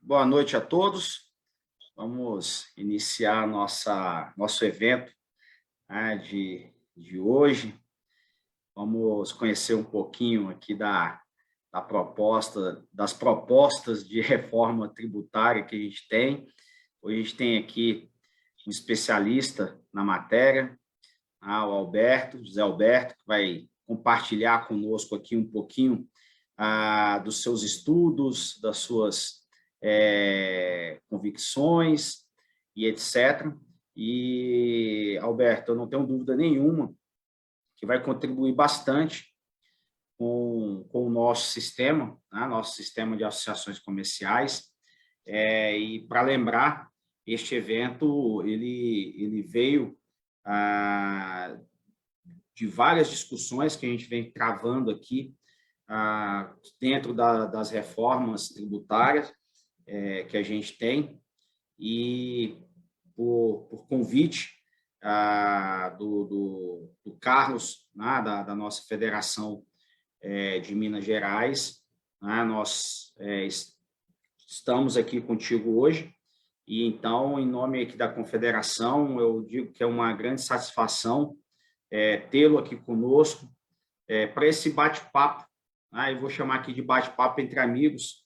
Boa noite a todos. Vamos iniciar nosso evento, né, de hoje. Vamos conhecer um pouquinho aqui das propostas de reforma tributária que a gente tem. Hoje a gente tem aqui um especialista na matéria, o José Alberto, que vai compartilhar conosco aqui um pouquinho dos seus estudos, das suas convicções e etc. E, Alberto, eu não tenho dúvida nenhuma que vai contribuir bastante com o nosso sistema, né? Nosso sistema de associações comerciais. E, para lembrar, este evento ele veio de várias discussões que a gente vem travando aqui dentro das reformas tributárias que a gente tem, e por convite do Carlos, né, da nossa Federação de Minas Gerais, né, nós estamos aqui contigo hoje, e então, em nome aqui da Confederação, eu digo que é uma grande satisfação tê-lo aqui conosco para esse bate-papo. Eu vou chamar aqui de bate-papo entre amigos.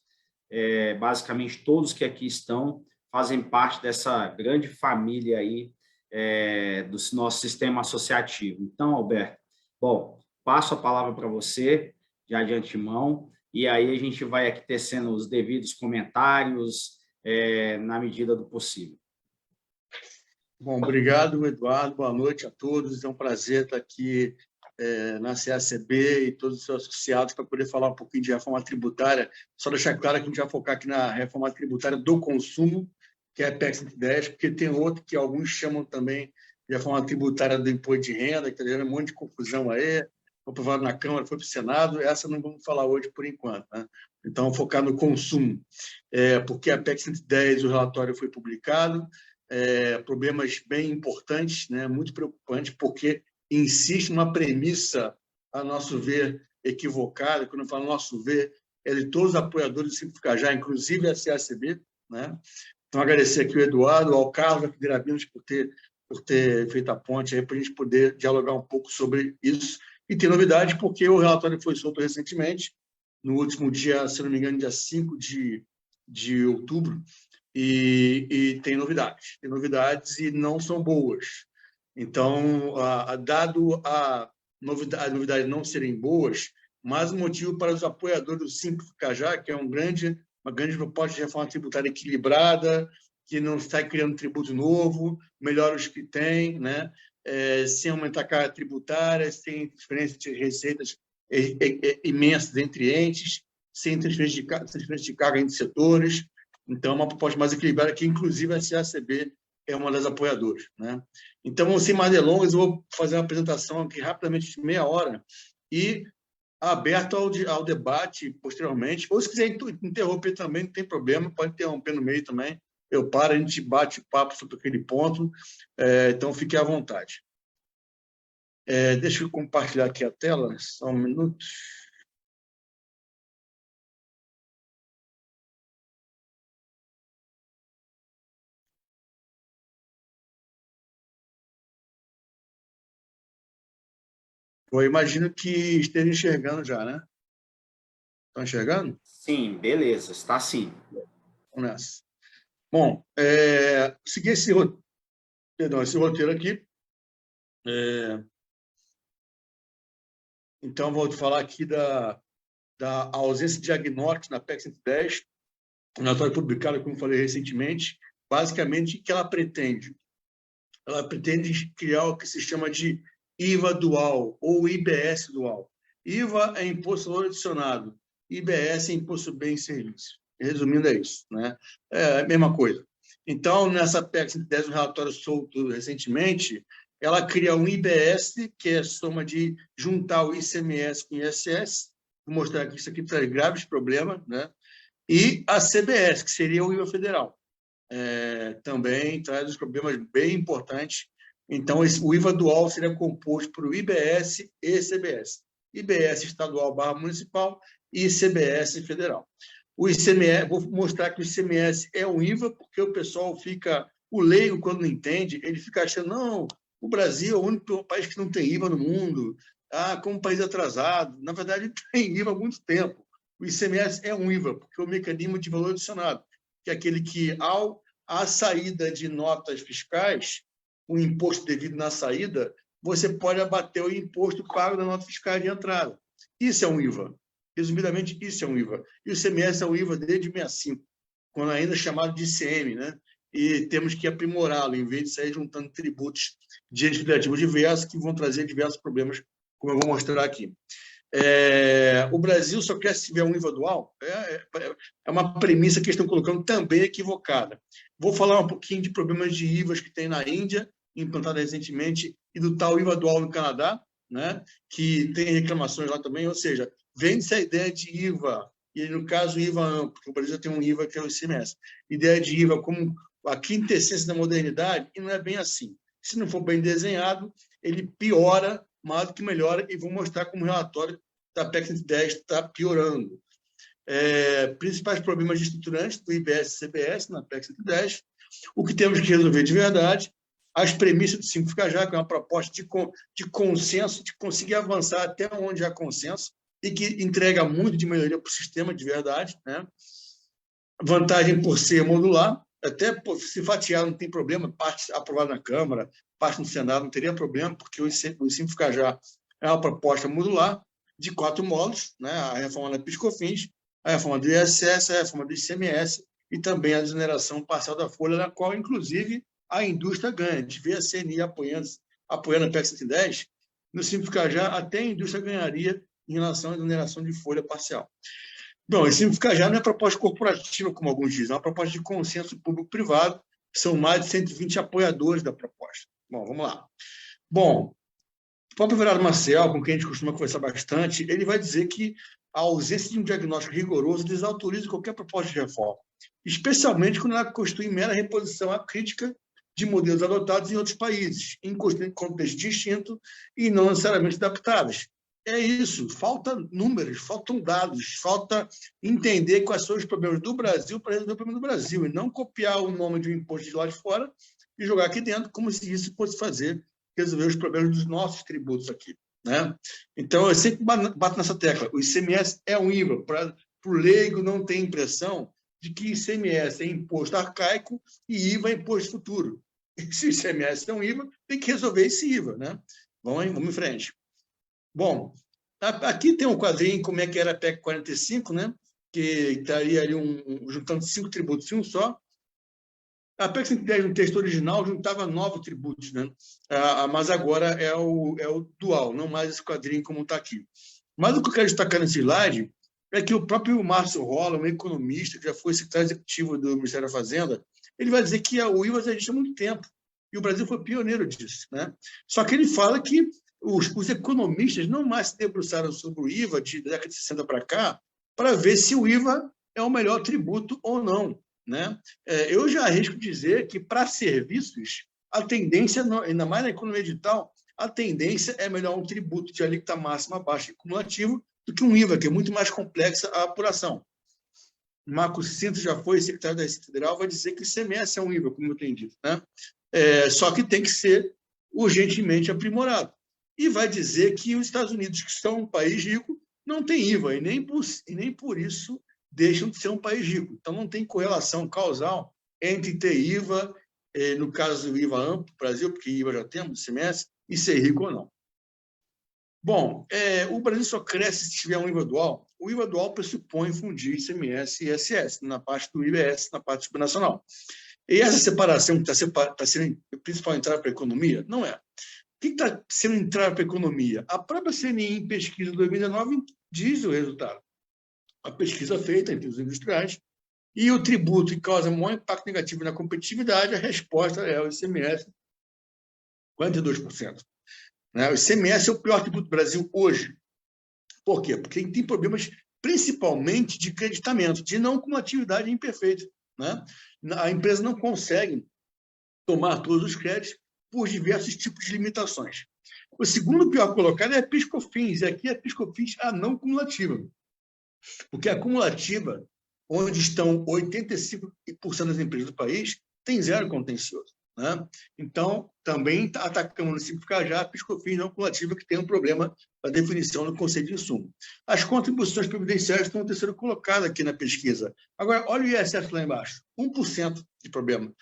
Basicamente, todos que aqui estão fazem parte dessa grande família aí do nosso sistema associativo. Então, Alberto, bom, passo a palavra para você, já de antemão, e aí a gente vai aqui tecendo os devidos comentários na medida do possível. Bom, obrigado, Eduardo. Boa noite a todos. É um prazer estar aqui na CACB e todos os seus associados para poder falar um pouquinho de reforma tributária. Só deixar claro que a gente vai focar aqui na reforma tributária do consumo, que é a PEC 110, porque tem outro que alguns chamam também de reforma tributária do imposto de renda, que está gerando um monte de confusão aí. Foi aprovado na Câmara, foi para o Senado. Essa não vamos falar hoje por enquanto, né? Então, focar no consumo, porque a PEC 110, o relatório foi publicado, problemas bem importantes, né? Muito preocupantes, porque insiste numa premissa, a nosso ver, equivocada. Quando eu falo nosso ver, é de todos os apoiadores do Simples Cajá, inclusive a CACB, né? Então, agradecer aqui ao Eduardo, ao Carlos aqui de Grabinos por ter feito a ponte para a gente poder dialogar um pouco sobre isso. E tem novidade, porque o relatório foi solto recentemente, no último dia, se não me engano, dia 5 de outubro, e tem novidades e não são boas. Então, dado a novidade não serem boas, mais um motivo para os apoiadores do Simples Cajá, que é uma grande proposta de reforma tributária equilibrada, que não está criando tributo novo, melhora os que tem, né? Sem aumentar a carga tributária, sem diferença de receitas imensas entre entes, sem transferência de carga entre setores. Então, é uma proposta mais equilibrada, que, inclusive, a CACB é uma das apoiadoras, né? Então, sem mais delongas, eu vou fazer uma apresentação aqui rapidamente de meia hora e aberto ao debate posteriormente. Ou, se quiser interromper também, não tem problema, pode interromper no meio também. Eu paro, a gente bate papo sobre aquele ponto. Então, fique à vontade. Deixa eu compartilhar aqui a tela, só um minuto. Eu imagino que esteja enxergando já, né? Estão enxergando? Sim, beleza, está sim. Vamos nessa. Bom, seguir esse roteiro aqui. Então, vou falar aqui da ausência de diagnóstico na PEC 110, um relatório publicado, como falei recentemente. Basicamente, o que ela pretende? Ela pretende criar o que se chama de IVA dual ou IBS dual. IVA é imposto valor adicionado, IBS é imposto sobre bens e serviços. Resumindo, é isso, né? É a mesma coisa. Então, nessa PEC 110, um relatório solto recentemente, ela cria um IBS, que é a soma de juntar o ICMS com o ISS, vou mostrar que isso aqui traz graves problemas, né? E a CBS, que seria o IVA federal. Também traz uns problemas bem importantes. Então, o IVA dual seria composto por IBS e CBS. IBS estadual / municipal e CBS federal. O ICMS, vou mostrar que o ICMS é um IVA, porque o pessoal fica, o leigo, quando não entende, ele fica achando, não, o Brasil é o único país que não tem IVA no mundo, como país atrasado. Na verdade, tem IVA há muito tempo. O ICMS é um IVA, porque é o mecanismo de valor adicionado, que é aquele que, à saída de notas fiscais, o imposto devido na saída, você pode abater o imposto pago da nota fiscal de entrada. Isso é um IVA. Resumidamente, isso é um IVA. E o ICMS é um IVA desde 65, quando ainda é chamado de ICM, né? E temos que aprimorá-lo, em vez de sair juntando tributos administrativos diversos, que vão trazer diversos problemas, como eu vou mostrar aqui. O Brasil só cresce se tiver um IVA dual? É uma premissa que eles estão colocando também equivocada. Vou falar um pouquinho de problemas de IVAs que tem na Índia, implantado recentemente, e do tal IVA dual no Canadá, né? Que tem reclamações lá também, ou seja, vende-se a ideia de IVA, e no caso IVA amplo, porque o Brasil tem um IVA que é o ICMS, ideia de IVA como a quintessência da modernidade, e não é bem assim. Se não for bem desenhado, ele piora mais do que melhora, e vou mostrar como o relatório da PEC 110 está piorando. Principais problemas estruturantes do IBS e CBS na PEC 110, o que temos que resolver de verdade, as premissas do Simplificar Já, que é uma proposta de consenso, de conseguir avançar até onde há consenso, e que entrega muito de melhoria para o sistema de verdade, né? Vantagem por ser modular, até se fatiar não tem problema, parte aprovada na Câmara, parte no Senado não teria problema, porque o Simplificar Já é uma proposta modular de 4 módulos, né? A reforma da PIS/COFINS, a reforma do ISS, a reforma do ICMS e também a desoneração parcial da folha, na qual, inclusive, a indústria ganha. A gente vê a CNI apoiando a PEC 110, no Simplificar Já até a indústria ganharia em relação à exoneração de folha parcial. Bom, esse Simplificar Já não é proposta corporativa, como alguns dizem, é uma proposta de consenso público-privado, são mais de 120 apoiadores da proposta. Bom, vamos lá. Bom, o próprio Everardo Marcel, com quem a gente costuma conversar bastante, ele vai dizer que a ausência de um diagnóstico rigoroso desautoriza qualquer proposta de reforma, especialmente quando ela constitui mera reposição à crítica de modelos adotados em outros países, em contexto distinto e não necessariamente adaptáveis. É isso, falta números, faltam dados, falta entender quais são os problemas do Brasil para resolver o problema do Brasil, e não copiar o nome de um imposto de lá de fora e jogar aqui dentro como se isso fosse resolver os problemas dos nossos tributos aqui, né? Então, eu sempre bato nessa tecla, o ICMS é um IVA, para o leigo não ter impressão de que ICMS é imposto arcaico e IVA é imposto futuro. E se o ICMS é um IVA, tem que resolver esse IVA, né? Vamos em frente. Bom, aqui tem um quadrinho como é que era a PEC 45, né? Que estaria ali juntando 5 tributos em um só. A PEC 110, no texto original, juntava 9 tributos, né? Mas agora é o dual, não mais esse quadrinho como está aqui. Mas o que eu quero destacar nesse slide é que o próprio Márcio Rola, um economista que já foi secretário executivo do Ministério da Fazenda, ele vai dizer que o IVA existe há muito tempo, e o Brasil foi pioneiro disso, né? Só que ele fala que os economistas não mais se debruçaram sobre o IVA de década de 60 para cá para ver se o IVA é o melhor tributo ou não, né? Eu já arrisco dizer que, para serviços, a tendência, ainda mais na economia digital, a tendência é melhor um tributo de alíquota máxima baixa e cumulativo do que um IVA, que é muito mais complexa a apuração. Marco Cinto já foi secretário da Receita Federal, vai dizer que o ICMS é um IVA, como eu tenho dito, né? Só que tem que ser urgentemente aprimorado. E vai dizer que os Estados Unidos, que são um país rico, não tem IVA, e nem por isso deixam de ser um país rico. Então, não tem correlação causal entre ter IVA, no caso do IVA amplo, Brasil, porque IVA já temos, ICMS, e ser rico ou não. Bom, o Brasil só cresce se tiver um IVA dual. O IVA dual pressupõe fundir ICMS e ISS, na parte do IBS, na parte subnacional. E essa separação que está sendo a principal entrada para a economia? Não é. O que está sendo entrada para a economia? A própria CNI, em pesquisa de 2019, diz o resultado. A pesquisa feita entre os industriais e o tributo que causa maior impacto negativo na competitividade, a resposta é o ICMS, 42%. O ICMS é o pior tributo do Brasil hoje. Por quê? Porque tem problemas principalmente de creditamento, de não cumulatividade imperfeita, né? A empresa não consegue tomar todos os créditos por diversos tipos de limitações. O segundo pior colocado é a PIS/COFINS, e aqui a PIS/COFINS não cumulativa, porque a cumulativa onde estão 85% das empresas do país, tem zero contencioso, né? Então, também atacamos no município de Cajá a PIS/COFINS não cumulativa, que tem um problema da definição do conceito de insumo. As contribuições previdenciárias estão no terceiro colocado aqui na pesquisa. Agora, olha o ISS lá embaixo, 1% de problema.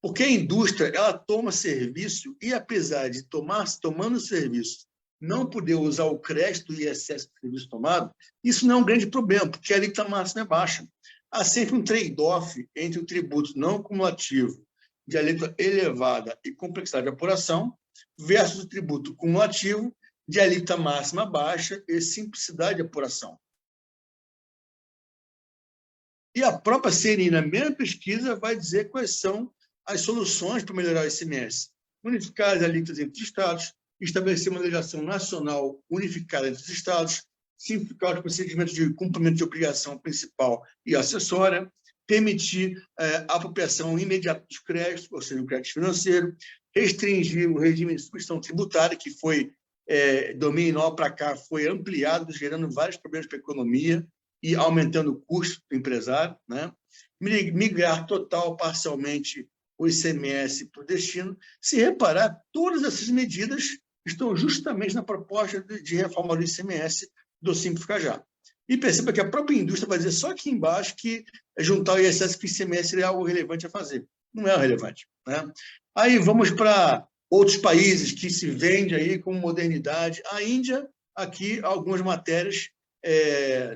Porque a indústria, ela toma serviço e, apesar de tomando serviço, não poder usar o crédito do ISS do serviço tomado, isso não é um grande problema, porque a alíquota máxima é baixa. Há sempre um trade-off entre o tributo não cumulativo de alíquota elevada e complexidade de apuração versus o tributo cumulativo de alíquota máxima baixa e simplicidade de apuração. E a própria CNI, na mesma pesquisa, vai dizer quais são as soluções para melhorar o ICMS. Unificar as alíquotas entre os estados, estabelecer uma legislação nacional unificada entre os estados, simplificar os procedimentos de cumprimento de obrigação principal e acessória, permitir a apropriação imediata dos créditos, ou seja, o crédito financeiro, restringir o regime de substituição tributária, que foi, de 2009 para cá, foi ampliado, gerando vários problemas para a economia e aumentando o custo do empresário, né? Migrar total ou parcialmente o ICMS para o destino. Se reparar, todas essas medidas estão justamente na proposta de reforma do ICMS do Simples Cajá. E perceba que a própria indústria vai dizer só aqui embaixo que juntar o ISS com o ICMS é algo relevante a fazer. Não é relevante, né? Aí vamos para outros países que se vende aí com modernidade. A Índia, aqui algumas matérias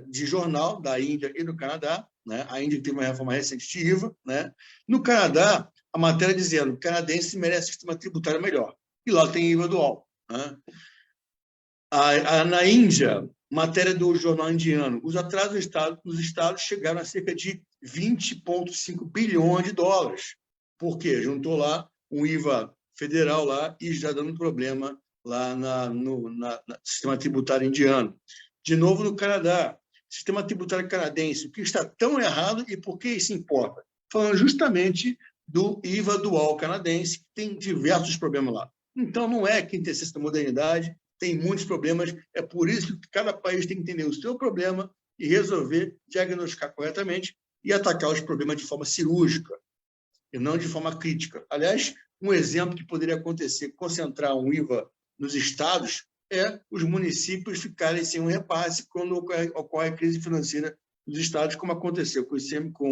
de jornal da Índia e do Canadá, né? A Índia tem uma reforma recente de IVA, né? No Canadá, a matéria dizendo que o canadense merece um sistema tributário melhor. E lá tem IVA dual, né? Na Índia, matéria do jornal indiano, os atrasos nos estados chegaram a cerca de 20,5 bilhões de dólares. Por quê? Juntou lá um IVA federal lá e já dando problema lá no sistema tributário indiano. De novo, no Canadá, sistema tributário canadense, o que está tão errado e por que isso importa? Falando justamente do IVA dual canadense, que tem diversos problemas lá. Então, não é quintessência da modernidade, tem muitos problemas, é por isso que cada país tem que entender o seu problema e resolver, diagnosticar corretamente e atacar os problemas de forma cirúrgica e não de forma crítica. Aliás, um exemplo que poderia acontecer, concentrar um IVA nos estados, é os municípios ficarem sem um repasse quando ocorre a crise financeira dos estados, como aconteceu com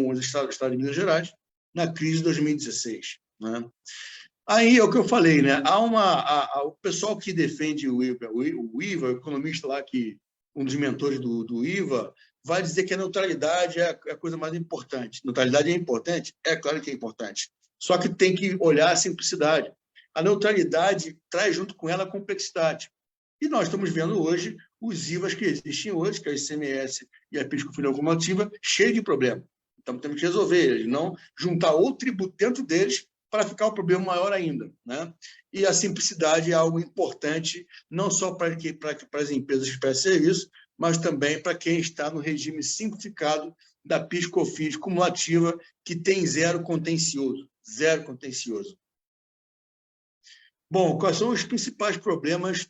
os estados de Minas Gerais na crise de 2016. Né? Aí é o que eu falei, né? O pessoal que defende o IVA, o economista lá, um dos mentores do IVA, vai dizer que a neutralidade é a coisa mais importante. Neutralidade é importante? É claro que é importante. Só que tem que olhar a simplicidade. A neutralidade traz junto com ela a complexidade. E nós estamos vendo hoje os IVAs que existem hoje, que é o ICMS e a PIS/COFINS cumulativa, cheio de problema. Então, temos que resolver eles, não juntar outro tributo dentro deles para ficar o problema maior ainda, né? E a simplicidade é algo importante, não só para as empresas que prestam serviço, mas também para quem está no regime simplificado da PIS/COFINS cumulativa, que tem zero contencioso. Zero contencioso. Bom, quais são os principais problemas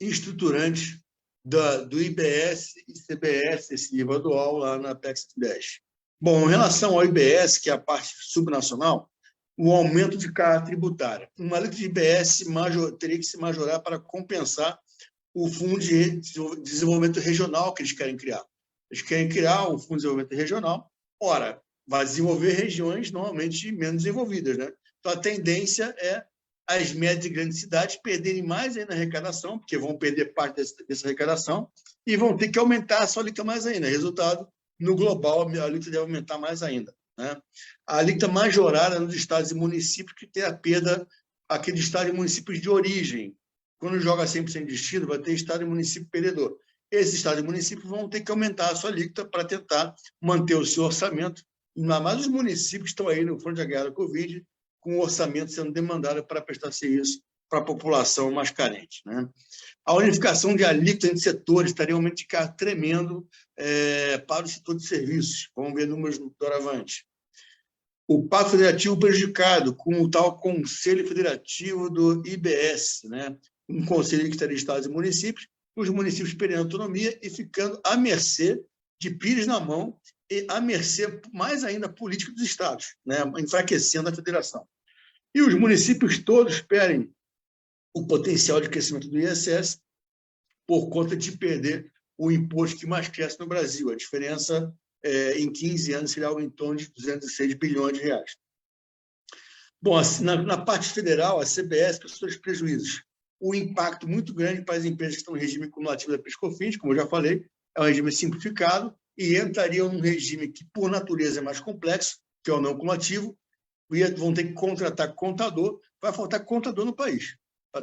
estruturantes do IBS e CBS, esse IVA dual lá na PEC 10? Bom, em relação ao IBS, que é a parte subnacional, o aumento de carga tributária. Uma alíquota de IBS teria que se majorar para compensar o Fundo de Desenvolvimento Regional que eles querem criar. Eles querem criar um Fundo de Desenvolvimento Regional, ora, vai desenvolver regiões normalmente menos desenvolvidas, né? Então, a tendência é as médias e grandes cidades perderem mais ainda a arrecadação, porque vão perder parte dessa arrecadação, e vão ter que aumentar a sua alíquota mais ainda. Resultado, no global, a alíquota deve aumentar mais ainda, né? A alíquota majorada nos estados e municípios que tem a perda, aqueles estados e municípios de origem. Quando joga 100% de destino, vai ter estado e município perdedor. Esses estados e municípios vão ter que aumentar a sua alíquota para tentar manter o seu orçamento, ainda mais os municípios que estão aí no fronte da guerra da Covid, com o orçamento sendo demandado para prestar serviço para a população mais carente, né? A unificação de alíquotas entre setores estaria um aumento de carga tremendo para o setor de serviços. Vamos ver números doravante. O Pacto Federativo prejudicado com o tal Conselho Federativo do IBS, né? Um conselho que estaria de estados e municípios, os municípios perdendo autonomia e ficando à mercê de pires na mão à mercê, mais ainda, política dos estados, né? Enfraquecendo a federação. E os municípios todos esperem o potencial de crescimento do ISS por conta de perder o imposto que mais cresce no Brasil. A diferença, em 15 anos, seria algo em torno de 206 bilhões de reais. Bom, na parte federal, a CBS com seus prejuízos. O impacto muito grande para as empresas que estão no regime cumulativo da PIS/COFINS, como eu já falei, é um regime simplificado e entrariam num regime que, por natureza, é mais complexo, que é o não cumulativo, e vão ter que contratar contador, vai faltar contador no país.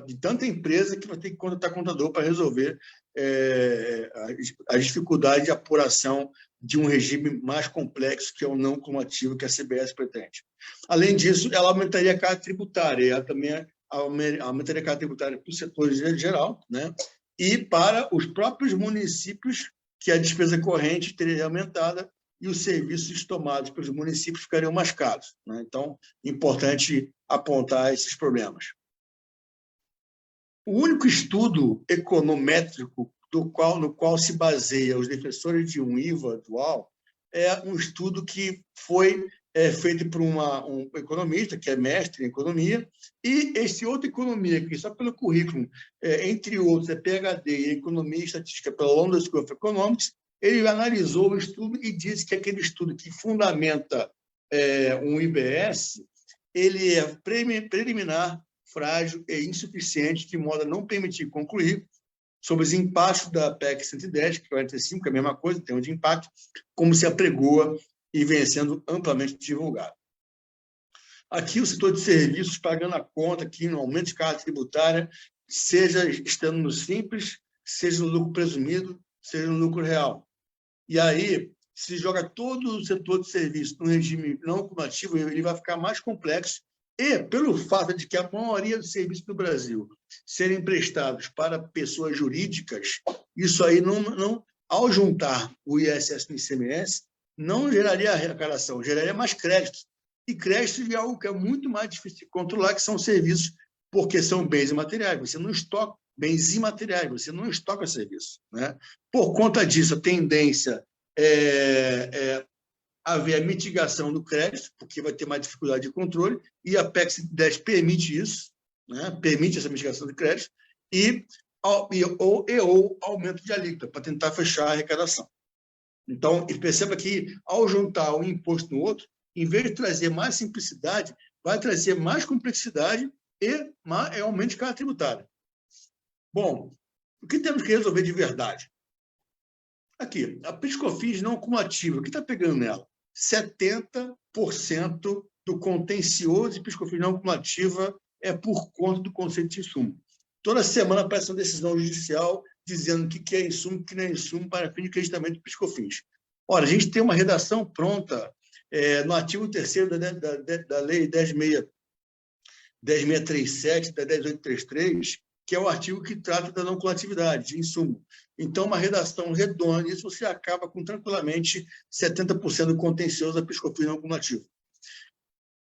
De tanta empresa que vai ter que contratar contador para resolver as dificuldades de apuração de um regime mais complexo, que é o não cumulativo que a CBS pretende. Além disso, ela aumentaria a carga tributária, ela também aumentaria a carga tributária para o setor geral, né? E para os próprios municípios, que a despesa corrente teria aumentada e os serviços tomados pelos municípios ficariam mais caros, né? Então, é importante apontar esses problemas. O único estudo econométrico no qual se baseia os defensores de um IVA dual é um estudo que foi feito por um economista, que é mestre em economia, e esse outro economia, que só pelo currículo, entre outros, é PhD em Economia e Estatística pela London School of Economics, ele analisou o estudo e disse que aquele estudo que fundamenta um IBS, ele é preliminar, frágil e insuficiente, de modo a não permitir concluir sobre os impactos da PEC 110, que 45, que é a mesma coisa, tem um de impacto, como se apregoa e vem sendo amplamente divulgado. Aqui o setor de serviços pagando a conta aqui no aumento de carga tributária, seja estando no simples, seja no lucro presumido, seja no lucro real. E aí, se joga todo o setor de serviços no regime não cumulativo, ele vai ficar mais complexo. E, pelo fato de que a maioria dos serviços do Brasil serem prestados para pessoas jurídicas, isso aí, ao juntar o ISS no ICMS, não geraria arrecadação, geraria mais crédito. E crédito é algo que é muito mais difícil de controlar, que são serviços, porque são bens imateriais. Você não estoca bens imateriais, você não estoca serviço, né? Por conta disso, a tendência é haver a mitigação do crédito, porque vai ter mais dificuldade de controle, e a PEC 10 permite isso, né? Permite essa mitigação de crédito, ou aumento de alíquota, para tentar fechar a arrecadação. Então, perceba que, ao juntar um imposto no outro, em vez de trazer mais simplicidade, vai trazer mais complexidade e aumento de carga tributária. Bom, o que temos que resolver de verdade? Aqui, a PIS/COFINS não cumulativa, o que está pegando nela? 70% do contencioso de PIS/COFINS não cumulativa é por conta do conceito de insumo. Toda semana aparece uma decisão judicial dizendo o que é insumo e o que não é insumo para fim de creditamento do PIS/COFINS. Ora, a gente tem uma redação pronta no artigo 3º da Lei 10.637, da 10.833, que é o artigo que trata da não cumulatividade, de insumo. Então, uma redação redonda, isso você acaba com, tranquilamente, 70% do contencioso da PIS/COFINS não cumulativo.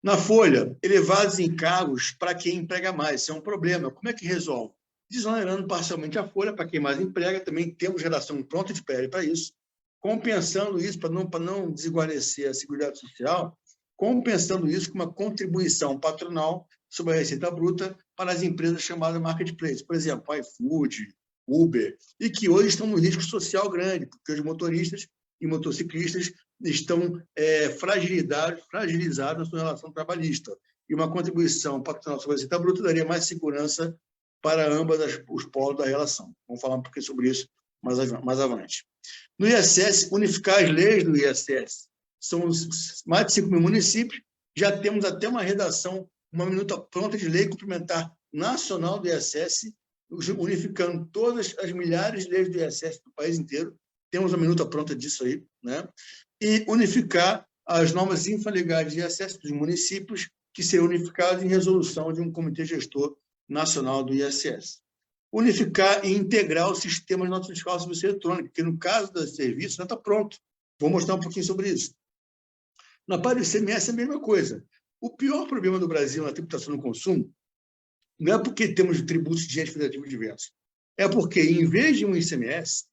Na folha, elevados encargos para quem emprega mais. Isso é um problema. Como é que resolve? Desonerando parcialmente a folha para quem mais emprega, também temos redação pronta de PL para isso, compensando isso, para não desigualecer a Seguridade Social, compensando isso com uma contribuição patronal sobre a receita bruta para as empresas chamadas marketplace, por exemplo, iFood, Uber, e que hoje estão no risco social grande, porque os motoristas e motociclistas estão fragilizados na sua relação trabalhista. E uma contribuição patronal sobre a receita bruta daria mais segurança para ambas os polos da relação. Vamos falar um pouquinho sobre isso mais avante. No ISS, unificar as leis do ISS. São mais de 5 mil municípios, já temos até uma redação, uma minuta pronta de lei complementar nacional do ISS, unificando todas as milhares de leis do ISS do país inteiro. Temos uma minuta pronta disso aí, né? E unificar as normas infralegais de ISS dos municípios, que serão unificadas em resolução de um comitê gestor nacional do ISS. Unificar e integrar o sistema de nota fiscal e serviço eletrônico, que no caso dos serviços já está pronto. Vou mostrar um pouquinho sobre isso. Na parte do ICMS é a mesma coisa. O pior problema do Brasil na tributação do consumo não é porque temos tributos de entes federativos diversos. É porque, em vez de um ICMS,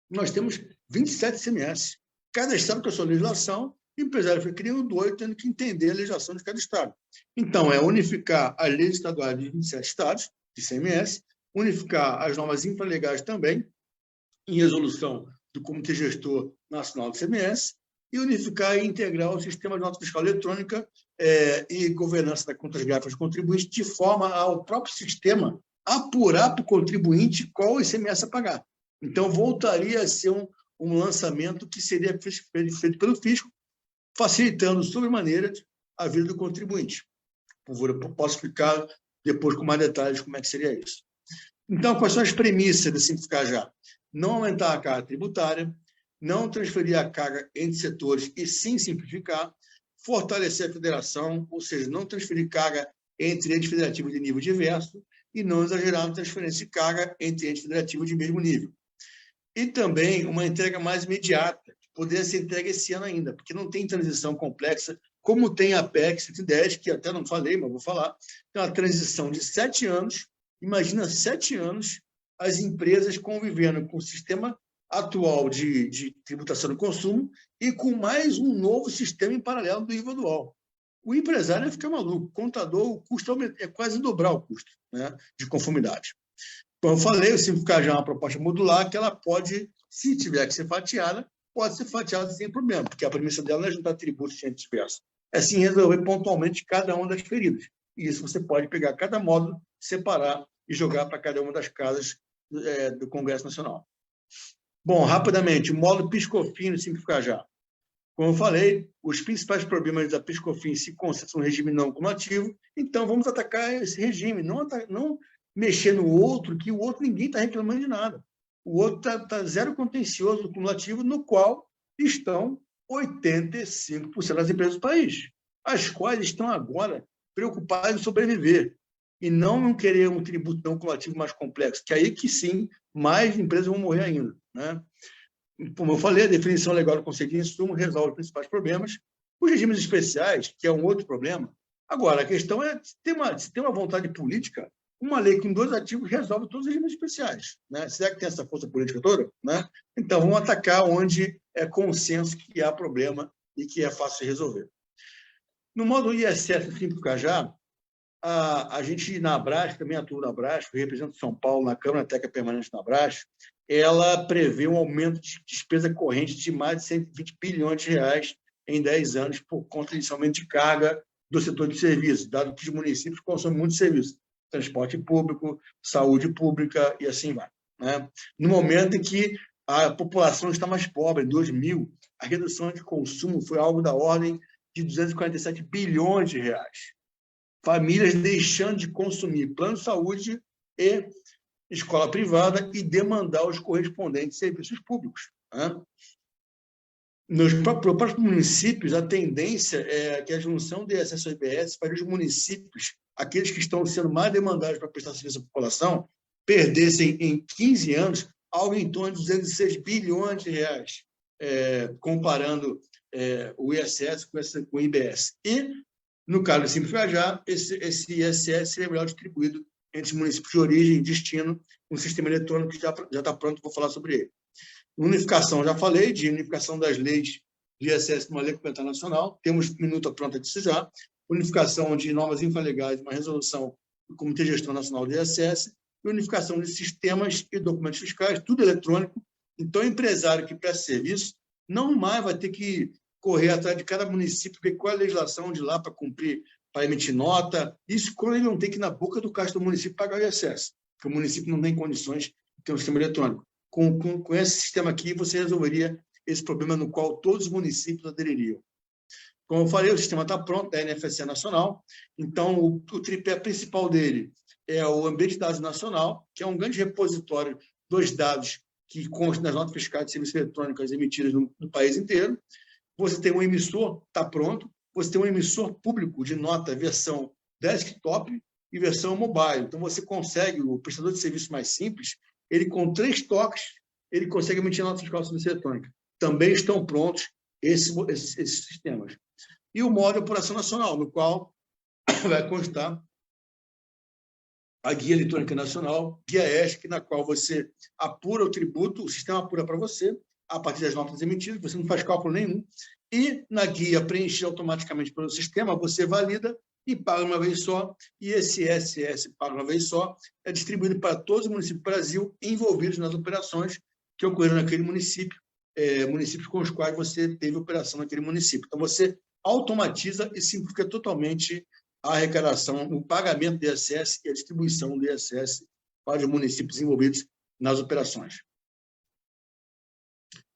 nós temos 27 ICMS. Cada estado com a sua legislação, o empresário foi criando doido, tendo que entender a legislação de cada estado. Então, é unificar as leis estaduais de 27 estados, de ICMS, unificar as normas infralegais também, em resolução do Comitê Gestor Nacional do ICMS, e unificar e integrar o sistema de nota fiscal eletrônica e governança das contas gráficas dos contribuintes, de forma ao próprio sistema apurar para o contribuinte qual o ICMS a pagar. Então, voltaria a ser um lançamento que seria feito pelo fisco, facilitando sobremaneira a vida do contribuinte. Por favor, eu posso explicar depois com mais detalhes como é que seria isso. Então, quais são as premissas de simplificar já? Não aumentar a carga tributária, não transferir a carga entre setores e sim simplificar, fortalecer a federação, ou seja, não transferir carga entre entes federativos de nível diverso e não exagerar na transferência de carga entre entes federativos de mesmo nível. E também uma entrega mais imediata, que poderia ser entregue esse ano ainda, porque não tem transição complexa, como tem a PEC 110, que até não falei, mas vou falar, tem uma transição de 7 anos, imagina 7 anos, as empresas convivendo com o sistema atual de tributação do consumo e com mais um novo sistema em paralelo do IVA dual. O empresário fica maluco, o contador, o custo é quase dobrar o custo, né, de conformidade. Como eu falei, o Simplificar já é uma proposta modular que ela pode, se tiver que ser fatiada, pode ser fatiada sem problema, porque a premissa dela não é juntar tributos de entes diversos. É sim resolver pontualmente cada uma das feridas. E isso você pode pegar cada módulo, separar e jogar para cada uma das casas do Congresso Nacional. Bom, rapidamente, o módulo PIS/COFINS Simplificar já. Como eu falei, os principais problemas da PIS/COFINS se concentram no regime não cumulativo, então vamos atacar esse regime, não mexer no outro, que o outro ninguém está reclamando de nada. O outro está zero contencioso do cumulativo, no qual estão 85% das empresas do país, as quais estão agora preocupadas em sobreviver e não querer um tributo não cumulativo mais complexo, que aí que sim, mais empresas vão morrer ainda, né? Como eu falei, a definição legal do conceito de insumo resolve os principais problemas. Os regimes especiais, que é um outro problema. Agora, a questão é, se tem uma vontade política, uma lei com 2 artigos resolve todos os regimes especiais, né? Será que tem essa força política toda? Né? Então, vamos atacar onde é consenso que há problema e que é fácil de resolver. No modo ISS Simplificar já, a gente na Abras, também atua na Abras, represento São Paulo na Câmara Técnica Permanente na Abras, ela prevê um aumento de despesa corrente de mais de 120 bilhões de reais em 10 anos por conta, inicialmente, de carga do setor de serviços, dado que os municípios consomem muito serviço, transporte público, saúde pública e assim vai, né? No momento em que a população está mais pobre, em 2000, a redução de consumo foi algo da ordem de 247 bilhões de reais. Famílias deixando de consumir plano de saúde e escola privada e demandar os correspondentes serviços públicos, né? Nos próprios municípios, a tendência é que a junção de ISS e IBS para os municípios, aqueles que estão sendo mais demandados para prestar serviço à população, perdessem em 15 anos algo em torno de 206 bilhões de reais, comparando o ISS com o IBS. E, no caso de Simplificar já, esse ISS seria melhor distribuído entre os municípios de origem e destino, um sistema eletrônico que já está pronto, vou falar sobre ele. Unificação, já falei, de unificação das leis de ISS numa lei complementar nacional, temos minuta pronta disso já. Unificação de normas infralegais, uma resolução do Comitê de Gestão Nacional de ISS, e unificação de sistemas e documentos fiscais, tudo eletrônico. Então, o empresário que presta serviço não mais vai ter que correr atrás de cada município, ver qual é a legislação de lá para cumprir, para emitir nota. Isso quando ele não tem que ir na boca do caixa do município pagar o ISS, porque o município não tem condições de ter um sistema eletrônico. Com esse sistema aqui, você resolveria esse problema no qual todos os municípios adeririam. Como eu falei, o sistema está pronto, da NFSE Nacional, então o tripé principal dele é o Ambiente de Dados Nacional, que é um grande repositório dos dados que constam nas notas fiscais de serviços eletrônicos emitidas no país inteiro. Você tem um emissor, está pronto, você tem um emissor público de nota versão desktop e versão mobile. Então, você consegue, o prestador de serviço mais simples, ele com 3 toques, ele consegue emitir nota fiscal de serviço eletrônica. Também estão prontos esses sistemas. E o modo de apuração nacional, no qual vai constar a Guia Eletrônica Nacional, Guia ESC, na qual você apura o tributo, o sistema apura para você, a partir das notas emitidas, você não faz cálculo nenhum, e na guia preenchida automaticamente pelo sistema, você valida e paga uma vez só, e esse ISS paga uma vez só, é distribuído para todos os municípios do Brasil envolvidos nas operações que ocorreram naquele município, municípios com os quais você teve operação naquele município. Então, você automatiza e simplifica totalmente a arrecadação, o pagamento do ISS e a distribuição do ISS para os municípios envolvidos nas operações.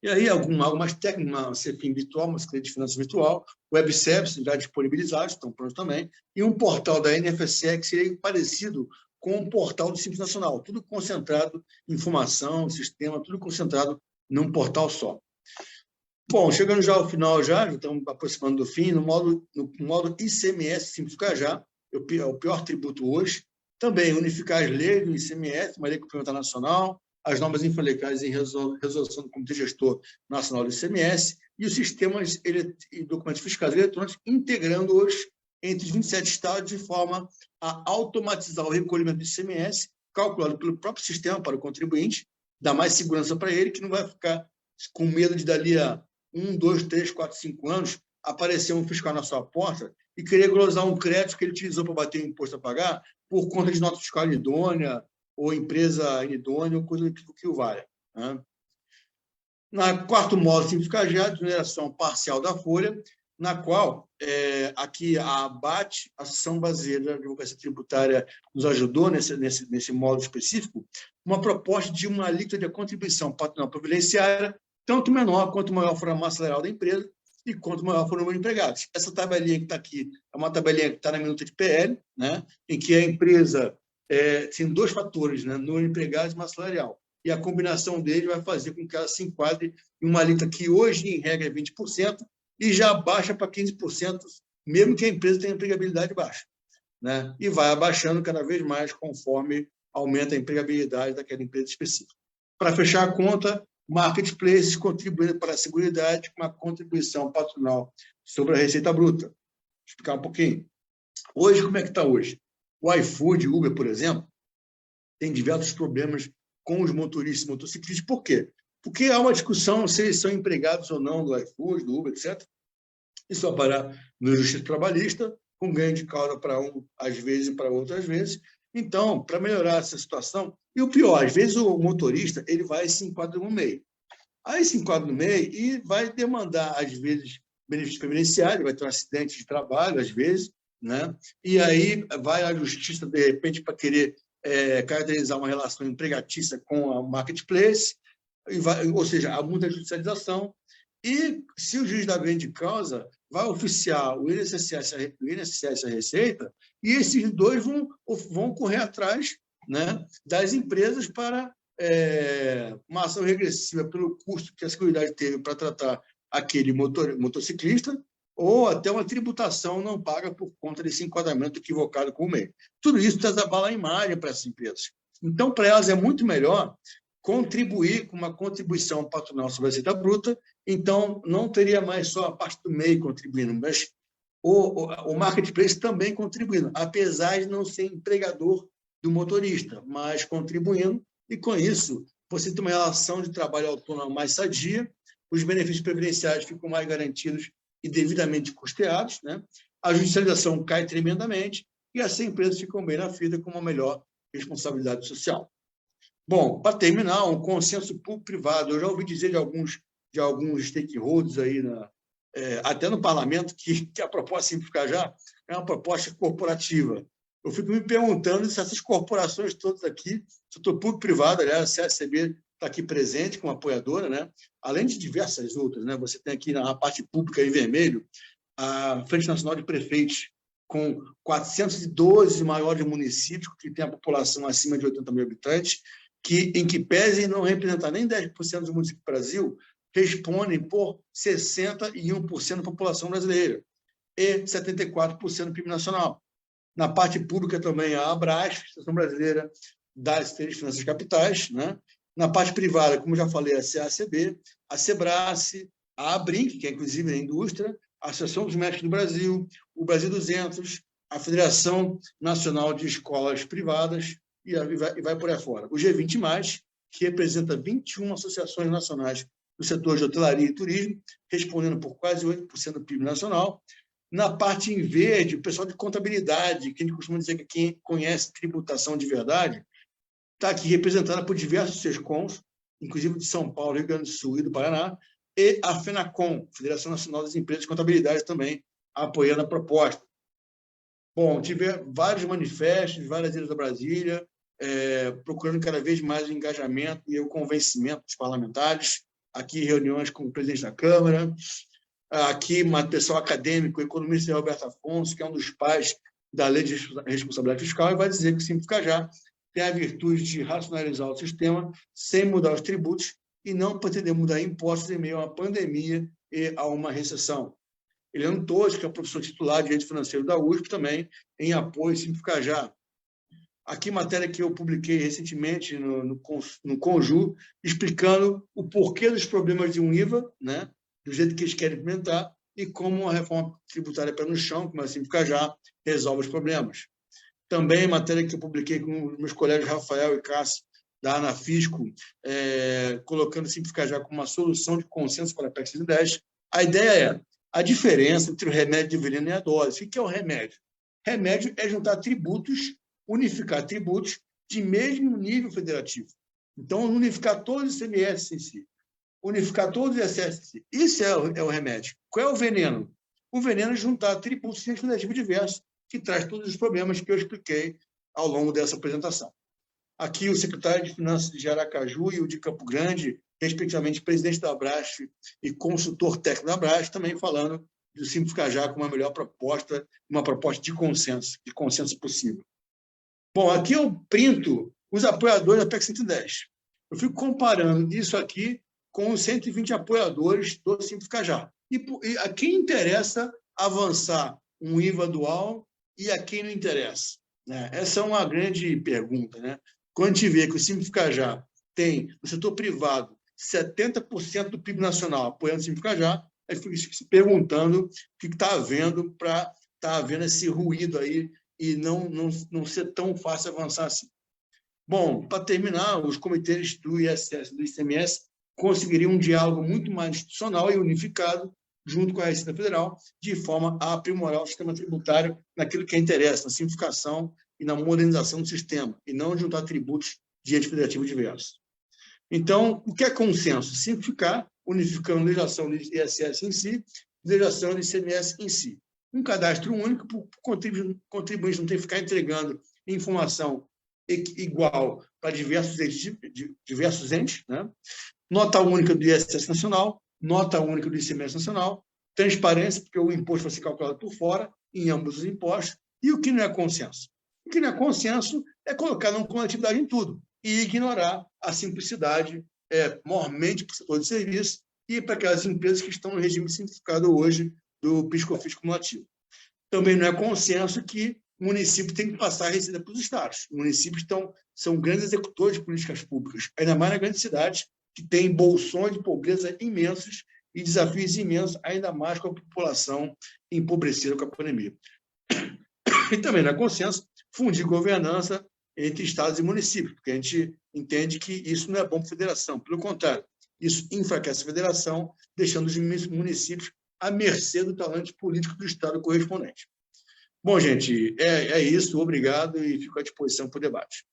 E aí, algo mais técnico, uma CFIM virtual, uma Secretaria de Finanças virtual, web services já disponibilizados, estão prontos também, e um portal da NFCE que seria parecido com um portal do Simples Nacional, tudo concentrado, informação, sistema, tudo concentrado num portal só. Bom, chegando já ao final, já estamos aproximando do fim, no modo ICMS Simplificar Já, é o pior tributo hoje, também unificar as leis do ICMS, uma lei complementar nacional, as normas infolegais em resolução do Comitê Gestor Nacional do ICMS e os sistemas e documentos fiscais eletrônicos, integrando-os entre os 27 estados de forma a automatizar o recolhimento do ICMS, calculado pelo próprio sistema para o contribuinte, dar mais segurança para ele, que não vai ficar com medo de dali a 1, 2, 3, 4, 5 anos aparecer um fiscal na sua porta e querer glosar um crédito que ele utilizou para bater o imposto a pagar por conta de nota fiscal idônea ou empresa inidônea, ou coisa que o valha. Né? Na quarto modo, simplificar já, desoneração parcial da folha, na qual aqui a ABAT, a Associação Brasileira de Advocacia Tributária, nos ajudou nesse modo específico, uma proposta de uma alíquota de contribuição patronal previdenciária, tanto menor quanto maior for a massa salarial da empresa e quanto maior for o número de empregados. Essa tabelinha que está aqui é uma tabelinha que está na minuta de PL, né, em que a empresa tem dois fatores, né, número de empregados e massa salarial. E a combinação deles vai fazer com que ela se enquadre em uma alíquota que hoje, em regra, é 20%, e já baixa para 15%, mesmo que a empresa tenha empregabilidade baixa. Né? E vai abaixando cada vez mais conforme aumenta a empregabilidade daquela empresa específica. Para fechar a conta, marketplaces contribuindo para a seguridade com uma contribuição patronal sobre a receita bruta. Vou explicar um pouquinho. Hoje, como é que está hoje? O iFood, Uber, por exemplo, tem diversos problemas com os motoristas e motociclistas. Por quê? Porque há uma discussão se eles são empregados ou não do iFood, do Uber, etc. Isso vai parar no Justiça Trabalhista, com ganho de causa para um, às vezes, e para outras vezes. Então, para melhorar essa situação, e o pior, às vezes o motorista ele vai e se enquadra no MEI. Aí se enquadra no MEI e vai demandar, às vezes, benefícios previdenciários, vai ter um acidente de trabalho, às vezes, né? E aí vai à justiça, de repente, para querer caracterizar uma relação empregatícia com a marketplace, ou seja, há muita judicialização, e se o juiz da grande causa vai oficiar o INSS e a Receita, e esses dois vão correr atrás, né, das empresas para uma ação regressiva pelo custo que a Seguridade teve para tratar aquele motociclista, ou até uma tributação não paga por conta desse enquadramento equivocado com o MEI. Tudo isso desabala a imagem para essas empresas. Então, para elas é muito melhor contribuir com uma contribuição patronal sobre a receita bruta, então não teria mais só a parte do MEI contribuindo, mas o marketplace também contribuindo, apesar de não ser empregador do motorista, mas contribuindo, e com isso você tem uma relação de trabalho autônomo mais sadia, os benefícios previdenciários ficam mais garantidos e devidamente custeados, né? A judicialização cai tremendamente e as empresas ficam bem na fila com uma melhor responsabilidade social. Bom, para terminar, um consenso público-privado. Eu já ouvi dizer de alguns stakeholders aí, até no parlamento, que a proposta Simplificar Já é uma proposta corporativa. Eu fico me perguntando se essas corporações todas aqui, setor público-privado, aliás, a CSCB está aqui presente como apoiadora, né? Além de diversas outras, né? Você tem aqui na parte pública em vermelho a Frente Nacional de Prefeitos, com 412 maiores municípios que têm a população acima de 80 mil habitantes, em que pese não representar nem 10% dos municípios do Brasil, respondem por 61% da população brasileira e 74% do PIB nacional. Na parte pública também a Abras, Associação Brasileira das Finanças Capitais, né? Na parte privada, como já falei, a CACB, a SEBRACE, a ABRINC, que é inclusive a indústria, a Associação dos Médicos do Brasil, o Brasil 200, a Federação Nacional de Escolas Privadas, e vai por aí fora. O G20+, que representa 21 associações nacionais no setor de hotelaria e turismo, respondendo por quase 8% do PIB nacional. Na parte em verde, o pessoal de contabilidade, que a gente costuma dizer que quem conhece tributação de verdade, está aqui representada por diversos SESCOMs, inclusive de São Paulo, Rio Grande do Sul e do Paraná, e a FENACOM, Federação Nacional das Empresas de Contabilidade, também apoiando a proposta. Bom, tive vários manifestos, várias ilhas da Brasília, procurando cada vez mais o engajamento e o convencimento dos parlamentares, aqui reuniões com o presidente da Câmara, aqui pessoal acadêmico, o economista Roberto Afonso, que é um dos pais da Lei de Responsabilidade Fiscal, e vai dizer que o Simples Cajá tem a virtude de racionalizar o sistema sem mudar os tributos e não pretender mudar impostos em meio a uma pandemia e a uma recessão. Eliano Torres, que é professor titular de Direito Financeiro da USP, também em apoio ao Simples Cajá. Aqui, matéria que eu publiquei recentemente no Conju, explicando o porquê dos problemas de um IVA, né, do jeito que eles querem implementar, e como a reforma tributária pé no chão, como é Simples Cajá, resolve os problemas. Também matéria que eu publiquei com os meus colegas Rafael e Cássio, da Anafisco, colocando o Simples Cajá como uma solução de consenso para a PEC 110. A ideia é a diferença entre o remédio de veneno e a dose. O que é o remédio? Remédio é juntar tributos, unificar tributos de mesmo nível federativo. Então, unificar todos os ICMS em si, unificar todos os ISS em si. Isso é o remédio. Qual é o veneno? O veneno é juntar tributos federativos diversos, que traz todos os problemas que eu expliquei ao longo dessa apresentação. Aqui o secretário de Finanças de Aracaju e o de Campo Grande, respectivamente presidente da Abrax e consultor técnico da Abrax, também falando do Simples Cajá como a melhor proposta, uma proposta de consenso possível. Bom, aqui eu printo os apoiadores da PEC 110. Eu fico comparando isso aqui com os 120 apoiadores do Simples Cajá. E a quem interessa avançar um IVA dual e a quem não interessa? Né? Essa é uma grande pergunta. Né? Quando a gente vê que o Simples Cajá tem, no setor privado, 70% do PIB nacional apoiando o Simples Cajá, aí fica se perguntando o que está havendo para estar havendo esse ruído aí e não ser tão fácil avançar assim. Bom, para terminar, os comitês do ISS e do ICMS conseguiriam um diálogo muito mais institucional e unificado junto com a Receita Federal, de forma a aprimorar o sistema tributário naquilo que interessa, na simplificação e na modernização do sistema, e não juntar tributos de entes federativos diversos. Então, o que é consenso? Simplificar, unificando legislação do ISS em si, legislação do ICMS em si. Um cadastro único para o contribuinte não ter que ficar entregando informação igual para diversos entes, né? Nota única do ISS nacional, nota única do ICMS nacional, transparência, porque o imposto vai ser calculado por fora, em ambos os impostos, e o que não é consenso? O que não é consenso é colocar não coletividade em tudo e ignorar a simplicidade, mormente para o setor de serviço e para aquelas empresas que estão no regime simplificado hoje do PIS/COFINS cumulativo. Também não é consenso que o município tem que passar a receita para os estados. Os municípios são grandes executores de políticas públicas, ainda mais na grande cidade, que tem bolsões de pobreza imensos e desafios imensos, ainda mais com a população empobrecida com a pandemia. E também não é consenso fundir governança entre estados e municípios, porque a gente entende que isso não é bom para a federação. Pelo contrário, isso enfraquece a federação, deixando os municípios à mercê do talento político do estado correspondente. Bom, gente, é isso. Obrigado e fico à disposição para o debate.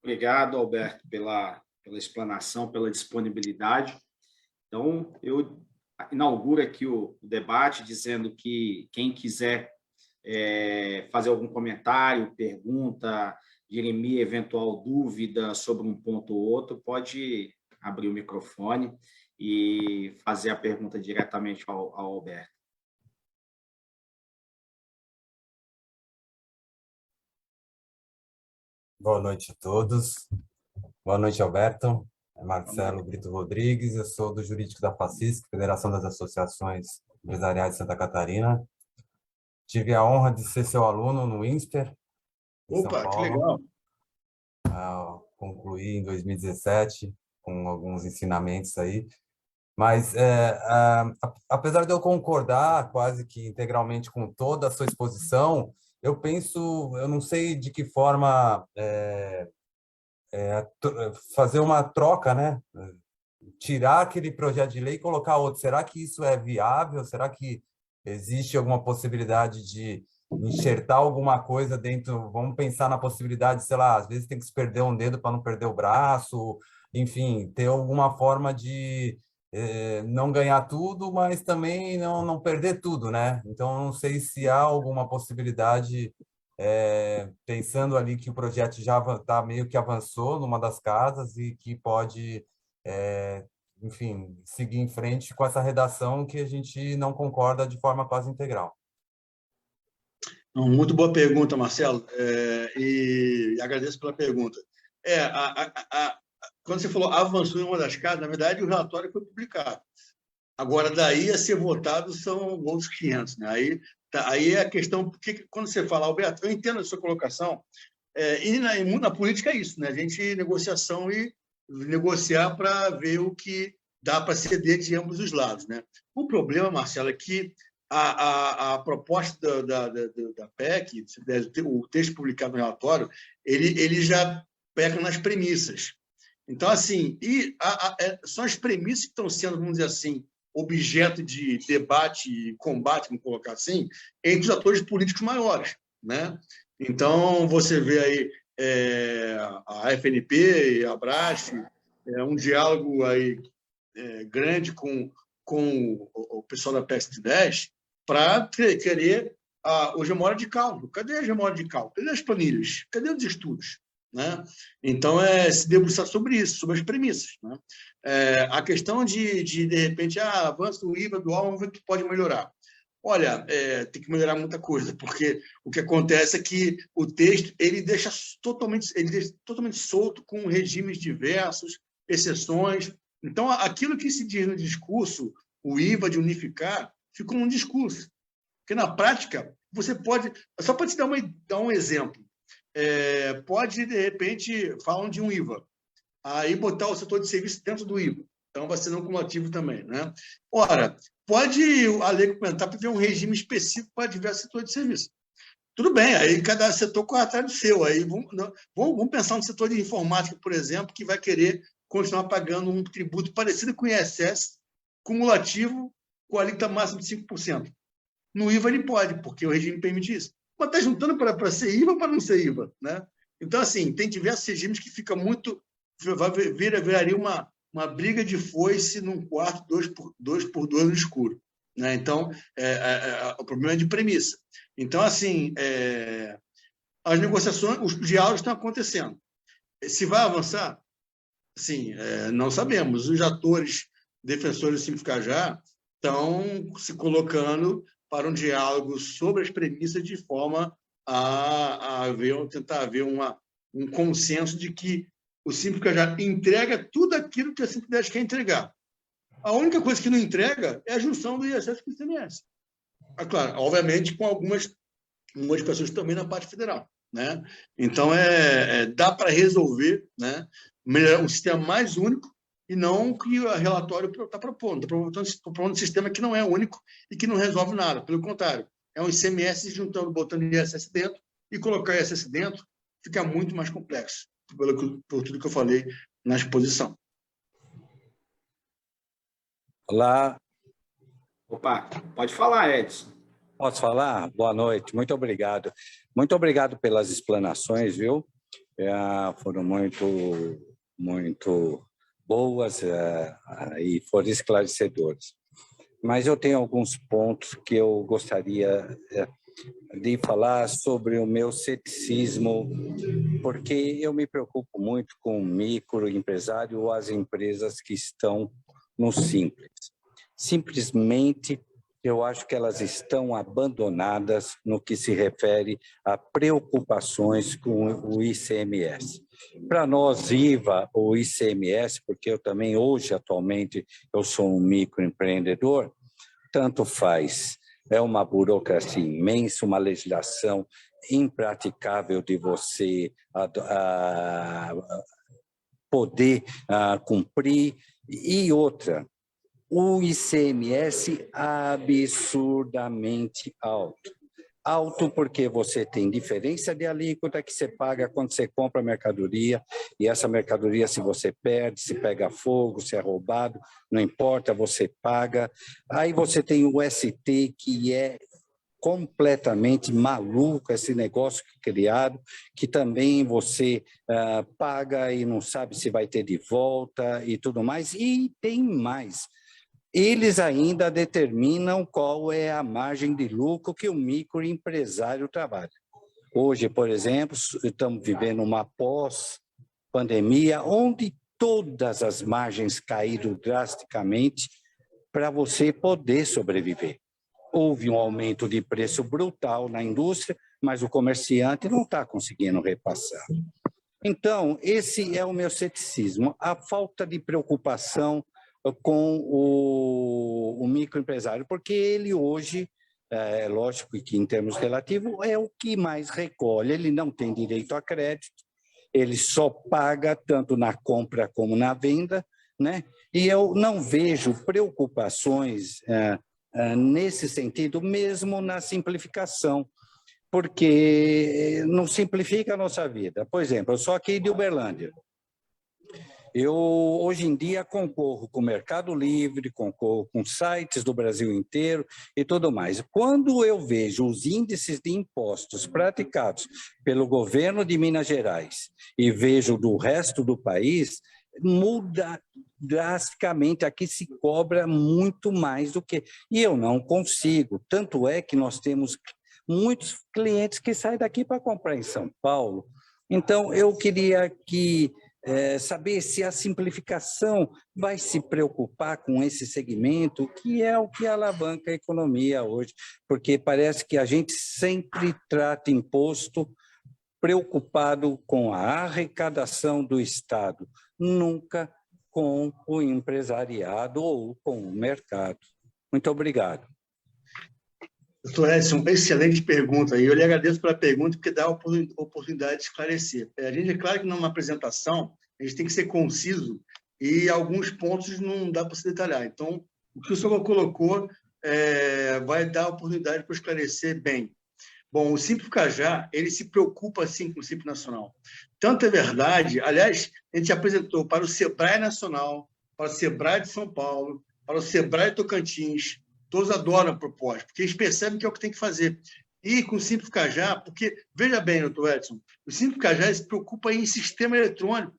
Obrigado, Alberto, pela explanação, pela disponibilidade. Então, eu inauguro aqui o debate dizendo que quem quiser fazer algum comentário, pergunta, dirimir eventual dúvida sobre um ponto ou outro, pode abrir o microfone e fazer a pergunta diretamente ao Alberto. Boa noite a todos. Boa noite, Alberto. É Marcelo Brito Rodrigues, eu sou do Jurídico da FACISC, Federação das Associações Empresariais de Santa Catarina. Tive a honra de ser seu aluno no INSPER, em São Paulo. Que legal! Concluí em 2017, com alguns ensinamentos aí. Mas, apesar de eu concordar quase que integralmente com toda a sua exposição, eu não sei de que forma fazer uma troca, né? Tirar aquele projeto de lei e colocar outro. Será que isso é viável? Será que existe alguma possibilidade de enxertar alguma coisa dentro? Vamos pensar na possibilidade, sei lá, às vezes tem que se perder um dedo para não perder o braço, enfim, ter alguma forma de não ganhar tudo, mas também não perder tudo, né? Então, não sei se há alguma possibilidade, pensando ali que o projeto já está meio que avançou numa das casas e que pode, enfim, seguir em frente com essa redação que a gente não concorda de forma quase integral. Muito boa pergunta, Marcelo, e agradeço pela pergunta. Quando você falou avançou em uma das casas, na verdade, o relatório foi publicado. Agora, daí a ser votado são outros 500. Né? Aí é a questão, porque quando você fala, Alberto, eu entendo a sua colocação, e na política é isso, né? A gente negociação e negociar para ver o que dá para ceder de ambos os lados. Né? O problema, Marcelo, é que a proposta da PEC, o texto publicado no relatório, ele já peca nas premissas. Então, assim, são as premissas que estão sendo, vamos dizer assim, objeto de debate e combate, vamos colocar assim, entre os atores políticos maiores. Né? Então, você vê aí a FNP e a Abrace, um diálogo aí, grande com o pessoal da PEC 110 para querer a memória de cálculo. Cadê a memória de cálculo? Cadê as planilhas? Cadê os estudos? Né? Então, se debruçar sobre isso, sobre as premissas. Né? A questão de repente, avança o IVA dual, vamos ver o que pode melhorar. Olha, tem que melhorar muita coisa, porque o que acontece é que o texto ele deixa totalmente solto, com regimes diversos, exceções. Então, aquilo que se diz no discurso, o IVA de unificar, ficou num discurso. Porque, na prática, você pode... Só para te dar um exemplo. Pode, de repente, falam de um IVA, aí botar o setor de serviço dentro do IVA. Então, vai ser não cumulativo também. Né? Ora, pode a lei complementar para ver um regime específico para diversos setores de serviço. Tudo bem, aí cada setor corre atrás do seu. Aí vamos pensar no setor de informática, por exemplo, que vai querer continuar pagando um tributo parecido com o ISS, cumulativo, com a alíquota máxima de 5%. No IVA ele pode, porque o regime permite isso. Mas está juntando para ser IVA ou para não ser IVA? Né? Então, assim, tem diversos regimes que fica muito... Viraria uma briga de foice num quarto, 2x2 no escuro. Né? Então, o problema é de premissa. Então, assim, as negociações, os diálogos estão acontecendo. Se vai avançar? Assim, não sabemos. Os atores defensores do Simplificar Já estão se colocando para um diálogo sobre as premissas de forma a tentar haver um consenso de que o Simplificar Já entrega tudo aquilo que a Simplicidade quer entregar. A única coisa que não entrega é a junção do ISS com o ICMS. Claro, obviamente, com algumas pessoas também na parte federal. Né? Então, dá para resolver, né? Melhorar um sistema mais único e não o que o relatório está propondo. Está propondo um sistema que não é único e que não resolve nada. Pelo contrário, é um ICMS juntando, botando ISS dentro, e colocar ISS dentro fica muito mais complexo, por tudo que eu falei na exposição. Olá. Opa, pode falar, Edson. Posso falar? Boa noite, muito obrigado. Muito obrigado pelas explanações, viu? Foram muito boas e foram esclarecedoras. Mas eu tenho alguns pontos que eu gostaria de falar sobre o meu ceticismo, porque eu me preocupo muito com o microempresário ou as empresas que estão no Simples. Simplesmente, eu acho que elas estão abandonadas no que se refere a preocupações com o ICMS. Para nós, IVA ou ICMS, porque eu também hoje, atualmente, eu sou um microempreendedor, tanto faz. É uma burocracia imensa, uma legislação impraticável de você poder cumprir. E outra, o ICMS absurdamente alto. alto porque você tem diferença de alíquota que você paga quando você compra mercadoria, e essa mercadoria, se você perde, se pega fogo, se é roubado, não importa, você paga. Aí você tem o ST, que é completamente maluco, esse negócio criado, que também você paga e não sabe se vai ter de volta e tudo mais. E tem mais. Eles ainda determinam qual é a margem de lucro que o microempresário trabalha. Hoje, por exemplo, estamos vivendo uma pós-pandemia onde todas as margens caíram drasticamente para você poder sobreviver. Houve um aumento de preço brutal na indústria, mas o comerciante não está conseguindo repassar. Então, esse é o meu ceticismo, a falta de preocupação com o microempresário, porque ele hoje, é lógico que em termos relativos, é o que mais recolhe, ele não tem direito a crédito, ele só paga tanto na compra como na venda, né? E eu não vejo preocupações nesse sentido, mesmo na simplificação, porque não simplifica a nossa vida. Por exemplo, eu sou aqui de Uberlândia. Eu, hoje em dia, concorro com o Mercado Livre, concorro com sites do Brasil inteiro e tudo mais. Quando eu vejo os índices de impostos praticados pelo governo de Minas Gerais e vejo do resto do país, muda drasticamente. Aqui se cobra muito mais do que... E eu não consigo. Tanto é que nós temos muitos clientes que saem daqui para comprar em São Paulo. Então, eu queria saber se a simplificação vai se preocupar com esse segmento, que é o que alavanca a economia hoje, porque parece que a gente sempre trata imposto preocupado com a arrecadação do Estado, nunca com o empresariado ou com o mercado. Muito obrigado. Doutor Edson, excelente pergunta. E eu lhe agradeço pela pergunta, porque dá a oportunidade de esclarecer. A gente, é claro que numa apresentação, a gente tem que ser conciso e alguns pontos não dá para se detalhar. Então, o que o senhor colocou vai dar a oportunidade para esclarecer bem. Bom, o Simples Cajá, ele se preocupa, sim, com o Simples Nacional. Tanto é verdade, aliás, a gente apresentou para o Sebrae Nacional, para o Sebrae de São Paulo, para o Sebrae Tocantins. Todos adoram a proposta, porque eles percebem que é o que tem que fazer. E com o Simples Cajá, porque, veja bem, doutor Edson, o Simples Cajá se preocupa em sistema eletrônico.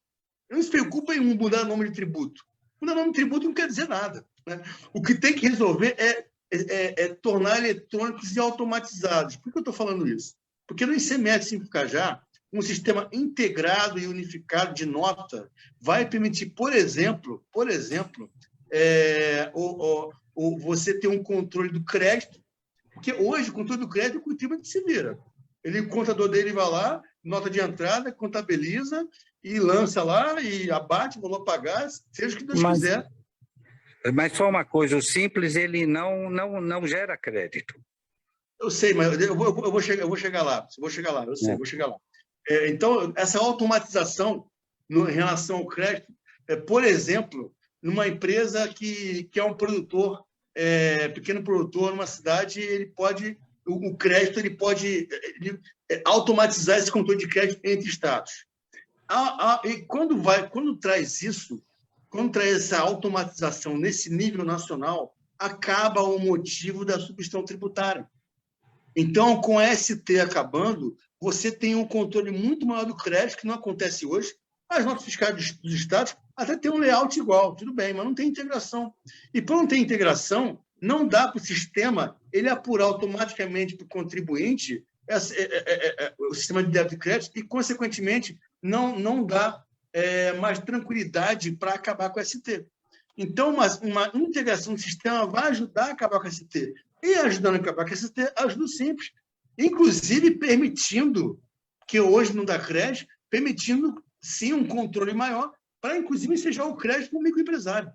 Ele não se preocupa em mudar o nome de tributo. Mudar o nome de tributo não quer dizer nada, né? O que tem que resolver é tornar eletrônicos e automatizados. Por que eu estou falando isso? Porque no ICMS Simples Cajá, um sistema integrado e unificado de nota vai permitir, por exemplo, você ter um controle do crédito, porque hoje o controle do crédito, o contribuinte se vira. O contador dele vai lá, nota de entrada, contabiliza e lança lá e abate, valor a pagar, seja o que Deus quiser. Mas só uma coisa, o Simples ele não gera crédito. Eu sei, mas eu vou chegar lá. Vou chegar lá. Então, essa automatização em relação ao crédito, por exemplo, numa empresa que é um produtor, pequeno produtor numa cidade, o crédito pode automatizar esse controle de crédito entre estados. E quando traz isso, quando traz essa automatização nesse nível nacional, acaba o motivo da substituição tributária. Então, com a ST acabando, você tem um controle muito maior do crédito, que não acontece hoje. As notas fiscais dos estados até tem um layout igual, tudo bem, mas não tem integração. E, por não ter integração, não dá para o sistema ele apurar automaticamente para o contribuinte o sistema de débito e crédito e, consequentemente, não dá mais tranquilidade para acabar com a ST. Então, uma integração do sistema vai ajudar a acabar com a ST. E ajudando a acabar com a ST, ajuda o Simples. Inclusive, permitindo, que hoje não dá crédito, permitindo, sim, um controle maior para, inclusive, ensejar o crédito para o microempresário.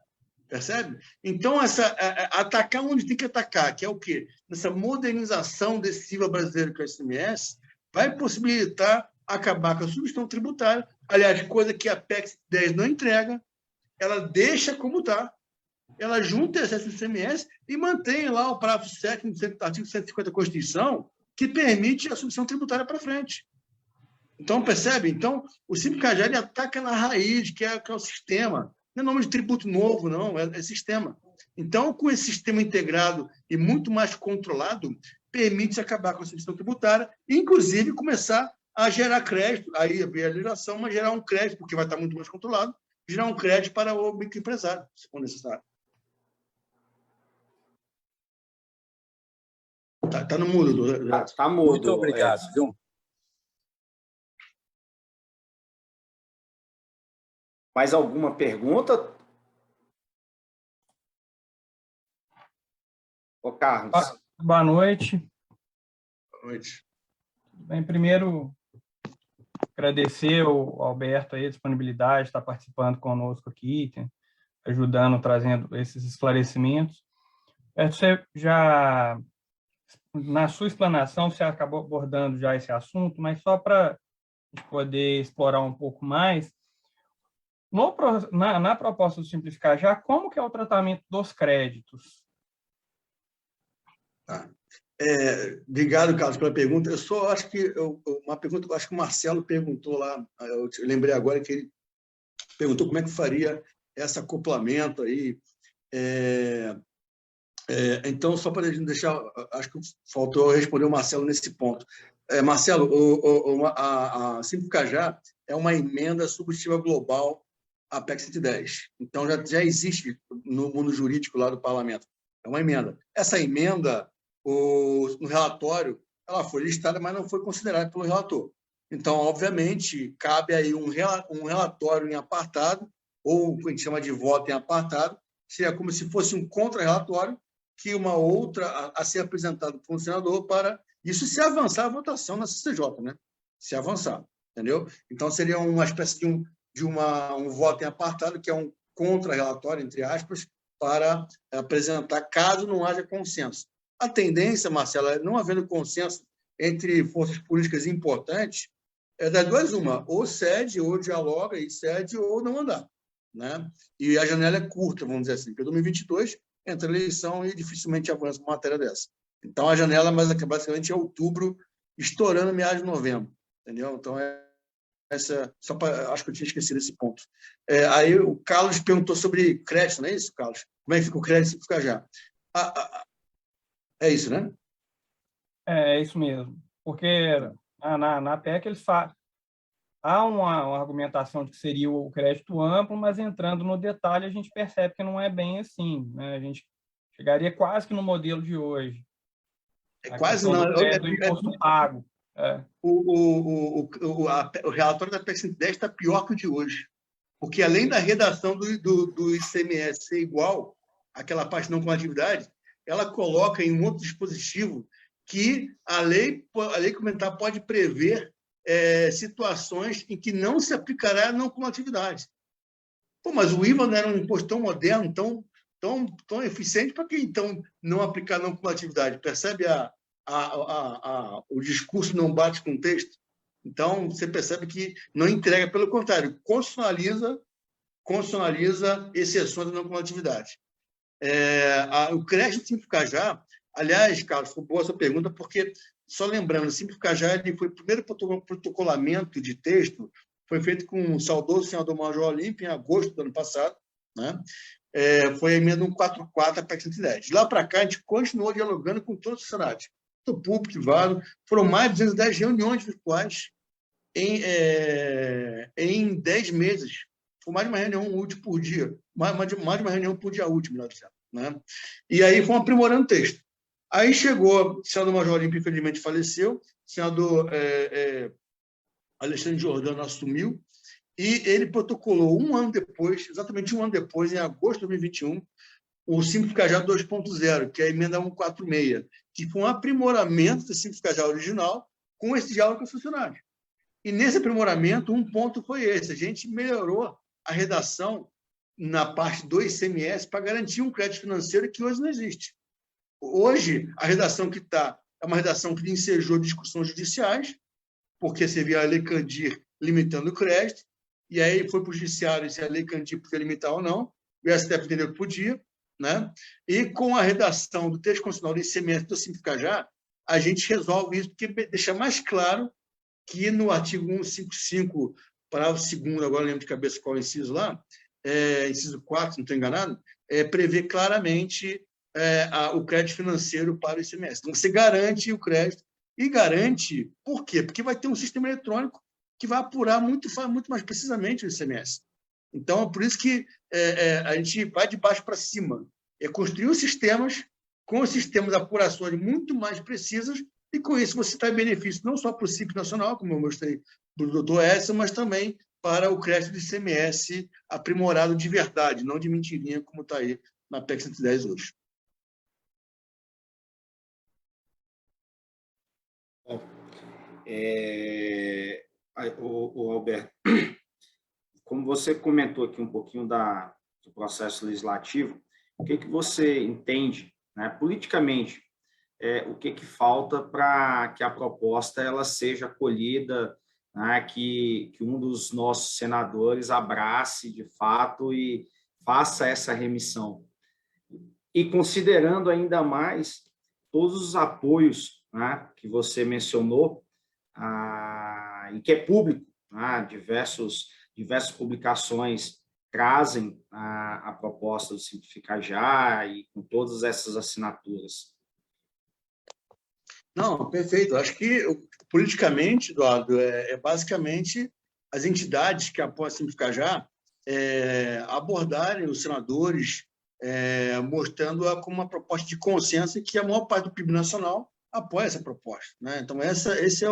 Percebe? Então, atacar onde tem que atacar, que é o quê? Essa modernização desse CIVA brasileiro com o ICMS, vai possibilitar acabar com a substituição tributária, aliás, coisa que a PEC 10 não entrega, ela deixa como está, ela junta excesso do ICMS e mantém lá o parágrafo 7º do artigo 150 da Constituição, que permite a submissão tributária para frente. Então, percebe? Então, o Simples Cajá ele ataca na raiz, que é o sistema. Não é nome de tributo novo, não, é sistema. Então, com esse sistema integrado e muito mais controlado, permite acabar com a submissão tributária e, inclusive, começar a gerar crédito, aí a legislação, mas gerar um crédito, porque vai estar muito mais controlado, gerar um crédito para o microempresário, se for necessário. Tá no mudo. Tá mudo. Muito obrigado, viu? Mais alguma pergunta? Ô, Carlos. Boa noite. Boa noite. Bem, primeiro, agradecer ao Alberto aí a disponibilidade de estar participando conosco aqui, ajudando, trazendo esses esclarecimentos. Você já, na sua explanação, você acabou abordando já esse assunto, mas só para a gente poder explorar um pouco mais, na proposta do Simplificar Já, como que é o tratamento dos créditos? Obrigado, Carlos, pela pergunta. Eu só acho que uma pergunta, acho que o Marcelo perguntou lá, eu lembrei agora que ele perguntou como é que faria esse acoplamento aí. Então, só para deixar, acho que faltou responder o Marcelo nesse ponto. Marcelo, a Simplificar Já é uma emenda substitutiva global à PEC 110. Então, já existe no mundo jurídico lá do parlamento. É uma emenda. Essa emenda, no relatório, ela foi listada, mas não foi considerada pelo relator. Então, obviamente, cabe aí um relatório em apartado, ou o que a gente chama de voto em apartado, seria como se fosse um contra-relatório, que uma outra a ser apresentado para o senador para isso se avançar a votação na CCJ, né? Se avançar, entendeu? Então, seria uma espécie de um voto em apartado, que é um contra-relatório, entre aspas, para apresentar caso não haja consenso. A tendência, Marcelo, é não havendo consenso entre forças políticas importantes, das duas uma, ou cede, ou dialoga e cede, ou não andar, né? E a janela é curta, vamos dizer assim, porque 2022 entra a eleição e dificilmente avança uma matéria dessa. Então, a janela, mas basicamente é outubro, estourando meados de novembro, entendeu? Então, acho que eu tinha esquecido esse ponto. Aí o Carlos perguntou sobre crédito, não é isso, Carlos? Como é que fica o crédito Simplificar Já? É isso, né? É isso mesmo. Porque na PEC eles falam. Há uma argumentação de que seria o crédito amplo, mas entrando no detalhe a gente percebe que não é bem assim, né? A gente chegaria quase que no modelo de hoje. Quase não. Do imposto pago. O relatório da PEC 110 está pior que o de hoje, porque além da redação do ICMS ser igual àquela parte não cumulatividade, ela coloca em um outro dispositivo que a lei complementar pode prever situações em que não se aplicará a não cumulatividade. Mas o IVA não era um imposto tão moderno, tão eficiente, para que então não aplicar a não cumulatividade? Percebe o discurso não bate com o texto? Então, você percebe que não entrega, pelo contrário, constitucionaliza exceções da não cumulatividade. O crédito Simplificar Já, aliás, Carlos, foi boa essa pergunta, porque, só lembrando, Simplificar Já ele foi o primeiro protocolamento de texto, foi feito com o saudoso senador Major Olímpio em agosto do ano passado, né? Foi a emenda 144 da PEC 110. De lá para cá, a gente continuou dialogando com toda a sociedade, do público, privado. Foram mais de 210 reuniões virtuais em 10 meses. Foi mais de uma reunião útil por dia, mais de uma reunião por dia útil, melhor dizendo, né? E aí fomos aprimorando o texto. Aí chegou, o senador Major Olímpio, infelizmente, faleceu, o senador Alexandre Jordano assumiu, e ele protocolou exatamente um ano depois, em agosto de 2021, o Simplificar Já 2.0, que é a emenda 146, que foi um aprimoramento do Simplificar Já original com esse diálogo com os funcionários. E nesse aprimoramento, um ponto foi esse: a gente melhorou a redação na parte do ICMS para garantir um crédito financeiro que hoje não existe. Hoje, a redação que está é uma redação que ensejou discussões judiciais, porque você via a Lei Candir limitando o crédito, e aí foi para o judiciário se a Lei Candir podia limitar ou não, o STF entendeu que podia, né? E com a redação do texto constitucional do ICMS do Simplificar Já, a gente resolve isso, porque deixa mais claro que no artigo 155, parágrafo 2º, agora não lembro de cabeça qual é o inciso lá, inciso 4, não estou enganado, prevê claramente o crédito financeiro para o ICMS. Então, você garante o crédito, e garante, por quê? Porque vai ter um sistema eletrônico que vai apurar muito mais precisamente o ICMS. Então, é por isso que a gente vai de baixo para cima. É construir os sistemas, com os sistemas de apurações muito mais precisas, e com isso você traz benefício não só para o Simples Nacional, como eu mostrei do doutor Edson, mas também para o crédito do ICMS aprimorado de verdade, não de mentirinha, como está aí na PEC 110 hoje. O Alberto, como você comentou aqui um pouquinho do processo legislativo, o que você entende, né, politicamente, o que falta para que a proposta ela seja acolhida, né, que um dos nossos senadores abrace de fato e faça essa remissão? E considerando ainda mais todos os apoios, né, que você mencionou, e que é público, né, diversas publicações trazem a proposta do Simplificar Já e com todas essas assinaturas. Não, perfeito. Acho que, politicamente, Eduardo, basicamente as entidades que apoiam Simplificar Já abordarem os senadores, mostrando-a como uma proposta de consenso, e que a maior parte do PIB nacional apoia essa proposta, né? Então, esse é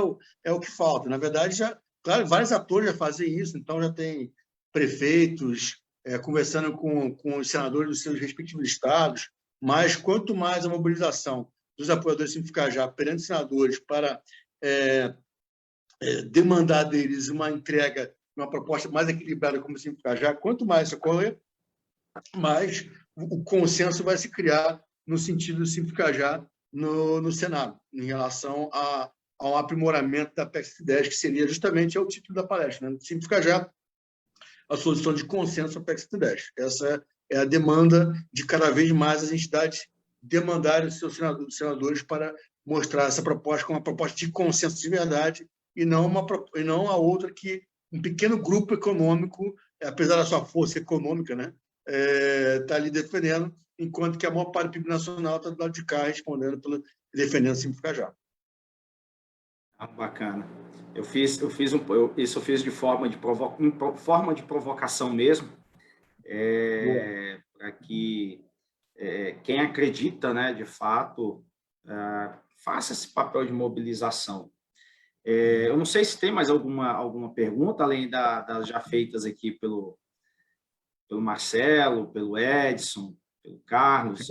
o que falta. Na verdade, claro, vários atores já fazem isso, então já tem prefeitos conversando com os senadores dos seus respectivos estados, mas quanto mais a mobilização dos apoiadores Simplificar Já perante os senadores para demandar deles uma entrega, uma proposta mais equilibrada como Simplificar Já, quanto mais isso ocorrer, mais o consenso vai se criar no sentido de Simplificar Já no Senado, em relação a um aprimoramento da PEC 110, que seria justamente o título da palestra, né? Simplificar Já a solução de consenso à PEC 110. Essa é a demanda de cada vez mais as entidades demandarem os seus senadores para mostrar essa proposta como uma proposta de consenso de verdade, e não a outra que um pequeno grupo econômico, apesar da sua força econômica, né, está ali defendendo, enquanto que a maior parte do PIB nacional está do lado de cá respondendo, defendendo Simplificar Já. Bacana. Isso eu fiz de forma de provocação mesmo, para que quem acredita, né, de fato, faça esse papel de mobilização. Eu não sei se tem mais alguma pergunta, além das já feitas aqui pelo Marcelo, pelo Edson, pelo Carlos.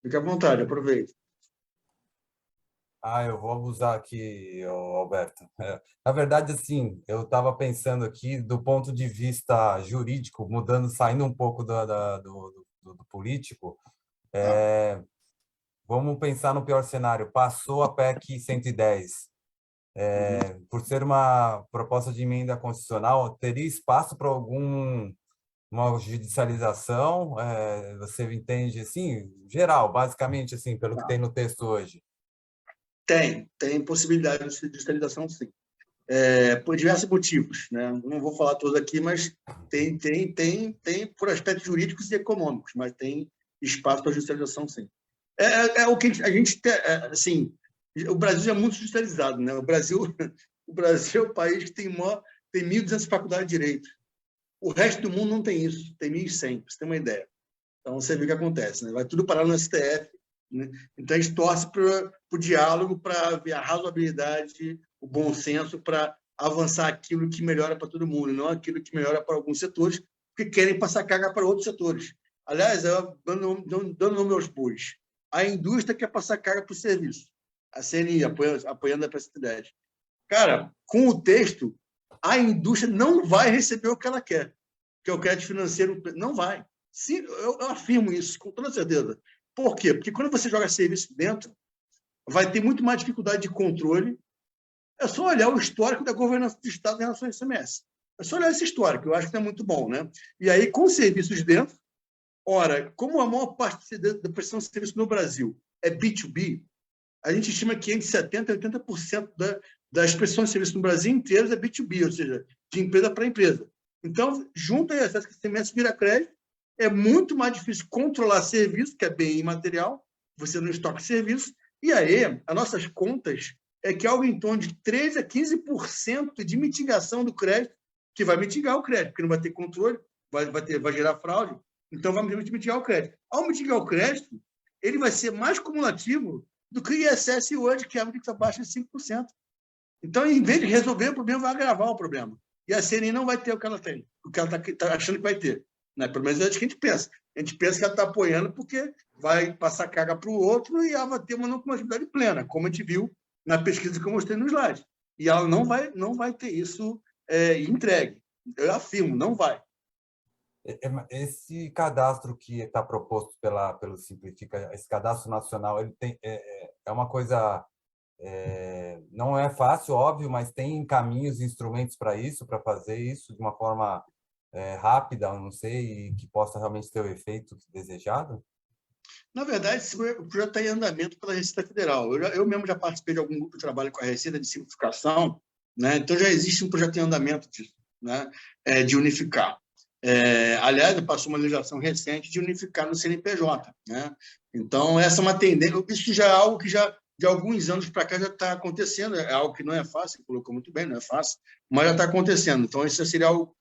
Fique à vontade, aproveite. Eu vou abusar aqui, Alberto. Na verdade, assim, eu estava pensando aqui do ponto de vista jurídico, saindo um pouco do político. Vamos pensar no pior cenário. Passou a PEC 110. Por ser uma proposta de emenda constitucional, teria espaço para uma judicialização? Você entende, assim, geral, basicamente, assim, pelo que tem no texto hoje? Tem possibilidade de judicialização, sim. Por diversos motivos, né? Não vou falar todos aqui, mas tem por aspectos jurídicos e econômicos, mas tem espaço para judicialização, sim. O que a gente assim, o Brasil é muito judicializado, né? O Brasil é o país que tem 1.200 faculdades de direito. O resto do mundo não tem isso, tem 1.100, para você ter uma ideia. Então, você vê o que acontece, né? Vai tudo parar no STF, né? Então, a gente torce para o diálogo, para ver a razoabilidade, o bom senso, para avançar aquilo que melhora para todo mundo, não aquilo que melhora para alguns setores, porque querem passar carga para outros setores. Aliás, dando nome aos bois, a indústria quer passar carga para o serviço, a CNI, apoiando a PEC 110. Cara, com o texto, a indústria não vai receber o que ela quer, que é o crédito financeiro, não vai. Sim, eu afirmo isso com toda certeza. Por quê? Porque quando você joga serviço dentro, vai ter muito mais dificuldade de controle. É só olhar o histórico da governança do Estado em relação ao ICMS. É só olhar esse histórico, eu acho que é muito bom, né? E aí, com serviços dentro, ora, como a maior parte da prestação de serviço no Brasil é B2B, a gente estima que entre 70% e 80% das prestações de serviço no Brasil inteiro é B2B, ou seja, de empresa para empresa. Então, junto a esse semestre vira crédito, é muito mais difícil controlar serviço, que é bem imaterial, você não estoca serviço, e aí, as nossas contas é que algo em torno de 13% a 15% de mitigação do crédito, que vai mitigar o crédito, porque não vai ter controle, vai gerar fraude, então vai mitigar o crédito. Ao mitigar o crédito, ele vai ser mais cumulativo do que o ISS hoje, que é a alíquota baixa de 5%. Então, em vez de resolver o problema, vai agravar o problema. E a CNI não vai ter o que ela tem, o que ela está achando que vai ter. Né? Pelo menos é o que a gente pensa. A gente pensa que ela está apoiando porque vai passar carga para o outro e ela vai ter uma não compatibilidade plena, como a gente viu na pesquisa que eu mostrei no slide. E ela não vai ter isso entregue. Eu afirmo, não vai. Esse cadastro que está proposto pelo Simplifica, esse cadastro nacional, ele é uma coisa... não é fácil, óbvio, mas tem caminhos e instrumentos para isso, para fazer isso de uma forma rápida, não sei, e que possa realmente ter o efeito desejado? Na verdade, o projeto está em andamento pela Receita Federal. Eu mesmo já participei de algum grupo de trabalho com a Receita de simplificação, né? Então já existe um projeto em andamento disso, né? De unificar. Aliás, passou uma legislação recente de unificar no CNPJ, né? Então, essa é uma tendência, isso já é algo que já de alguns anos para cá já está acontecendo, é algo que não é fácil, colocou muito bem, não é fácil, mas já está acontecendo. Então, isso seria algo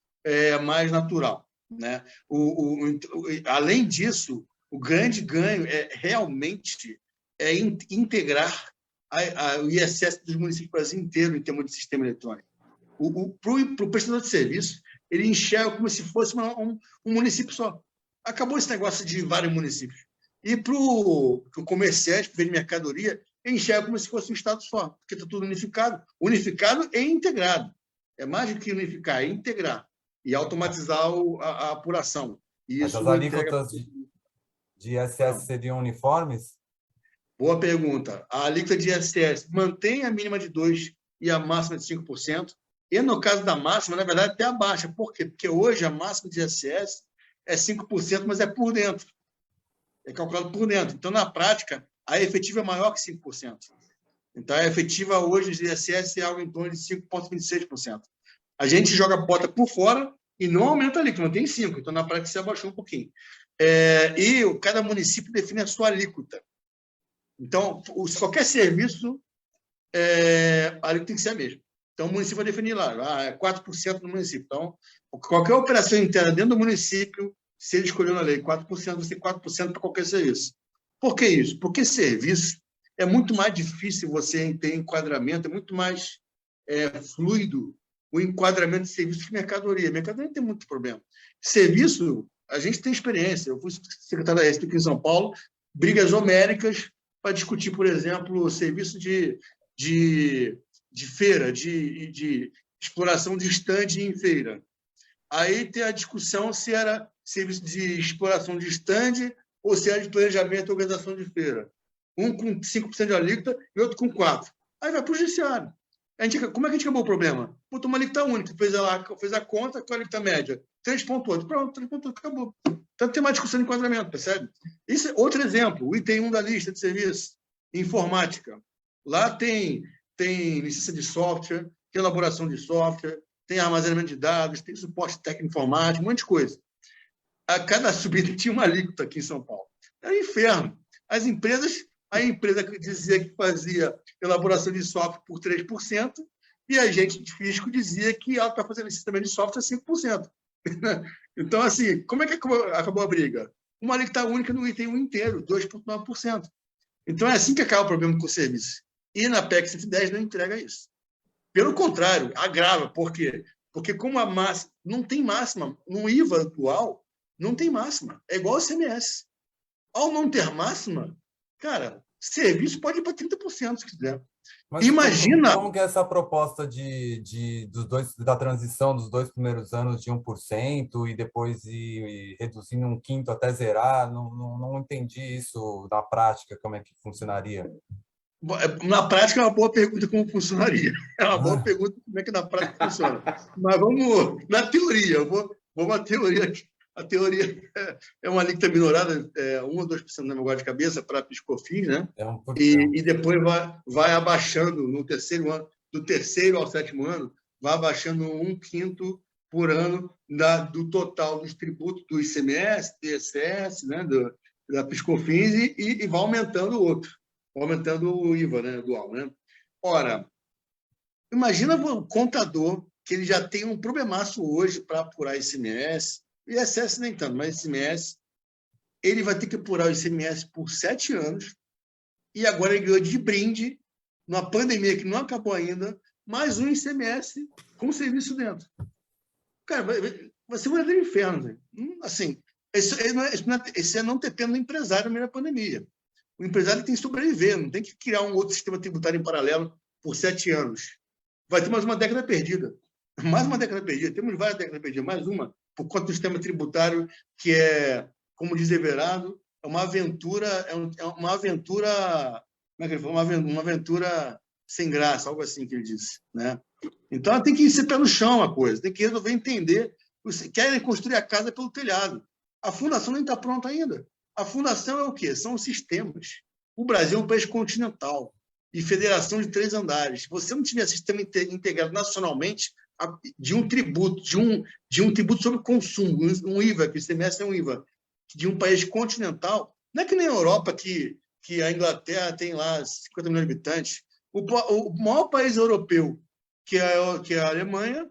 mais natural, né? Além disso, o grande ganho realmente integrar o ISS dos municípios do Brasil inteiro em termos de sistema eletrônico. Para o prestador de serviço, ele enxerga como se fosse um município só. Acabou esse negócio de vários municípios. E para o comerciante, para o mercadoria, ele enxerga como se fosse um estado só, porque está tudo unificado. Unificado e integrado. É mais do que unificar, é integrar e automatizar a apuração. E mas as alíquotas de ISS seriam uniformes? Boa pergunta. A alíquota de ISS mantém a mínima de 2% e a máxima de 5%. E, no caso da máxima, na verdade, até abaixa. Por quê? Porque hoje a máxima de ISS é 5%, mas é por dentro. É calculado por dentro. Então, na prática, a efetiva é maior que 5%. Então, a efetiva hoje de ISS é algo em torno de 5,26%. A gente joga a bota por fora e não aumenta a alíquota, mantém 5%. Então, na prática, você abaixou um pouquinho. E cada município define a sua alíquota. Então, qualquer serviço, a alíquota tem que ser a mesma. Então, o município vai definir lá, é 4% no município. Então, qualquer operação interna dentro do município, se ele escolheu na lei 4%, vai ser 4% para qualquer serviço. Por que isso? Porque serviço é muito mais difícil você ter enquadramento, é muito mais fluido o enquadramento de serviço que mercadoria. Mercadoria tem muito problema. Serviço, a gente tem experiência. Eu fui secretário da Receita aqui em São Paulo, brigas homéricas para discutir, por exemplo, o serviço de feira, de exploração de estande em feira. Aí tem a discussão se era serviço de exploração de estande ou se era de planejamento e organização de feira. Um com 5% de alíquota e outro com 4%. Aí vai para o judiciário. Como é que a gente acabou o problema? Botou uma alíquota única, fez a conta com a alíquota média. 3,8. Pronto, 3,8, acabou. Então tem uma discussão de enquadramento, percebe? Isso é outro exemplo, o item 1 da lista de serviços, informática. Lá tem licença de software, tem elaboração de software, tem armazenamento de dados, tem suporte técnico informático, um monte de coisa. A cada subida tinha uma alíquota aqui em São Paulo. Era um inferno. A empresa que dizia que fazia elaboração de software por 3%, e a gente de fisco dizia que ela está fazendo licenciamento de software 5%. Então, assim, como é que acabou a briga? Uma alíquota única no item 1 inteiro, 2,9%. Então, é assim que acaba o problema com o serviço. E na PEC 110 não entrega isso. Pelo contrário, agrava. Por quê? Porque como a máxima não tem máxima, no IVA atual, não tem máxima. É igual ao ICMS. Ao não ter máxima, cara, serviço pode ir para 30% se quiser. Mas imagina... Como que é essa proposta da transição dos 2 primeiros anos de 1% e depois ir reduzindo 1/5 até zerar? Não entendi isso na prática, como é que funcionaria. Na prática, é uma boa pergunta como funcionaria. É uma boa pergunta como é que na prática funciona. Mas vamos na teoria. Vamos à teoria aqui. A teoria é uma alíquota minorada, 1 ou 2% na negócio de cabeça para PIS/COFINS, né? E depois vai abaixando no terceiro ano, do terceiro ao sétimo ano, vai abaixando 1/5 por ano do total dos tributos do ICMS, do ISS, né? Da PIS/COFINS e vai aumentando o outro, aumentando o IVA, né? Dual, né? Ora, imagina o contador que ele já tem um problemaço hoje para apurar ICMS, ISS nem tanto, mas ICMS, ele vai ter que apurar o ICMS por 7 anos e agora ele ganhou de brinde, numa pandemia que não acabou ainda, mais um ICMS com serviço dentro. Cara, vai ser um verdadeiro inferno. Né? Assim, esse é não ter pena do empresário no meio da pandemia. O empresário tem que sobreviver, não tem que criar um outro sistema tributário em paralelo por 7 anos. Vai ter mais uma década perdida. Mais uma década perdida. Temos várias décadas perdidas. Mais uma, por conta do sistema tributário, que é, como diz Everardo, é uma aventura, como é que ele falou? Uma aventura sem graça, algo assim que ele disse, né? Então, tem que ser pé no chão a coisa, tem que resolver entender. Querem construir a casa pelo telhado. A fundação nem está pronta ainda. A fundação é o quê? São os sistemas. O Brasil é um país continental e federação de 3 andares. Se você não tiver sistema integrado nacionalmente de um tributo, de um tributo sobre consumo, um IVA, que o ICMS é um IVA, de um país continental, não é que nem a Europa, que a Inglaterra tem lá 50 milhões de habitantes. O maior país europeu, que é a Alemanha,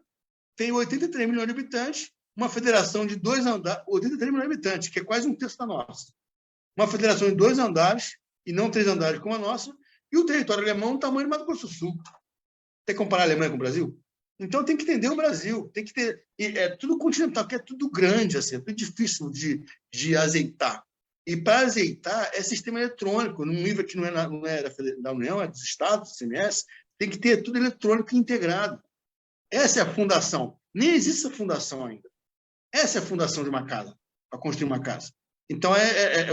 tem 83 milhões de habitantes, uma federação de 2 andares, 83 milhões de habitantes, que é quase um terço da nossa. Uma federação de 2 andares, e não 3 andares como a nossa, e o território alemão é o tamanho do Mato Grosso do Sul. Tem que comparar a Alemanha com o Brasil? Então, tem que entender o Brasil. Tem que ter... É tudo continental, que é tudo grande, assim, é tudo difícil de azeitar. E, para azeitar, é sistema eletrônico, num nível que não é da União, é dos Estados, do CMS, tem que ter tudo eletrônico integrado. Essa é a fundação. Nem existe essa fundação ainda. Essa é a fundação de uma casa, para construir uma casa. Então,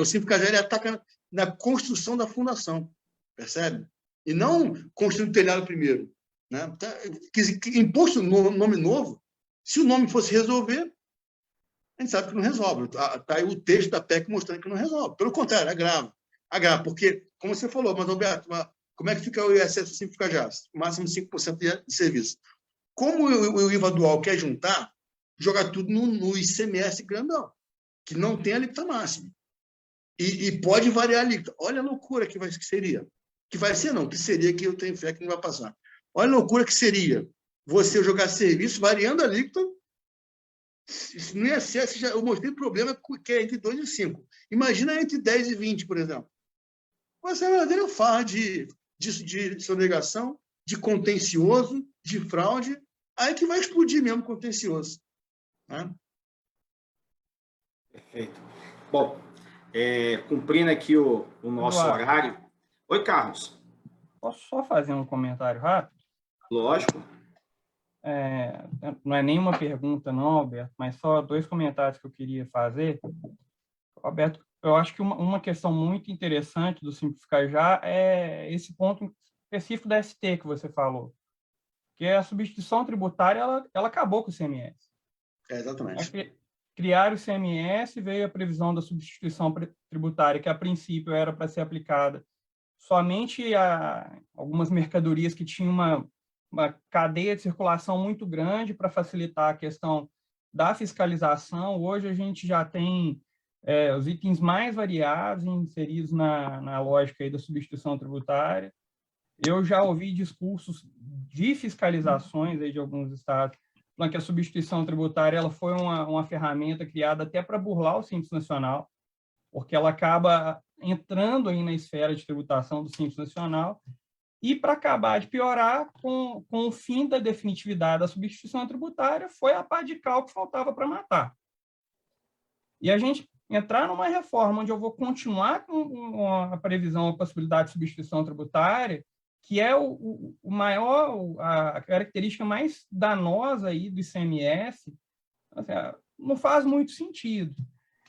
o Simplificajá, ele ataca na construção da fundação, percebe? E não construir o telhado primeiro. Né? Imposto nome novo, se o nome fosse resolver, a gente sabe que não resolve. Está aí o texto da PEC mostrando que não resolve. Pelo contrário, agrava. Agrava, porque, como você falou, mas, Roberto, como é que fica o ISS do Simplificajá? Máximo 5% de serviço. Como o IVA dual quer juntar, joga tudo no ICMS grandão, que não tem alíquota máxima. E pode variar a alíquota. Olha a loucura que seria. Que vai ser, não, que seria que eu tenho fé que não vai passar. Olha a loucura que seria você jogar serviço variando a alíquota. No ISS, eu mostrei o problema que é entre 2 e 5. Imagina entre 10 e 20, por exemplo. Vai ser uma verdadeira farra de sonegação, de contencioso, de fraude, aí que vai explodir mesmo contencioso. Né? Perfeito. Bom, cumprindo aqui o nosso horário. Oi, Carlos. Posso só fazer um comentário rápido? Lógico. Não é nenhuma pergunta, não, Alberto, mas só 2 comentários que eu queria fazer. Alberto, eu acho que uma questão muito interessante do Simplificajá é esse ponto específico da ST que você falou, que a substituição tributária ela acabou com o ICMS. Exatamente. Criar o ICMS, veio a previsão da substituição tributária, que a princípio era para ser aplicada somente a algumas mercadorias que tinham uma cadeia de circulação muito grande para facilitar a questão da fiscalização. Hoje a gente já tem os itens mais variados inseridos na lógica aí da substituição tributária. Eu já ouvi discursos de fiscalizações aí de alguns estados falando que a substituição tributária ela foi uma ferramenta criada até para burlar o Simples Nacional, porque ela acaba entrando aí na esfera de tributação do Simples Nacional, e para acabar de piorar, com o fim da definitividade da substituição tributária, foi a pá de cal que faltava para matar. E a gente entrar numa reforma onde eu vou continuar com a previsão, a possibilidade de substituição tributária, que é a característica mais danosa aí do ICMS, assim, não faz muito sentido.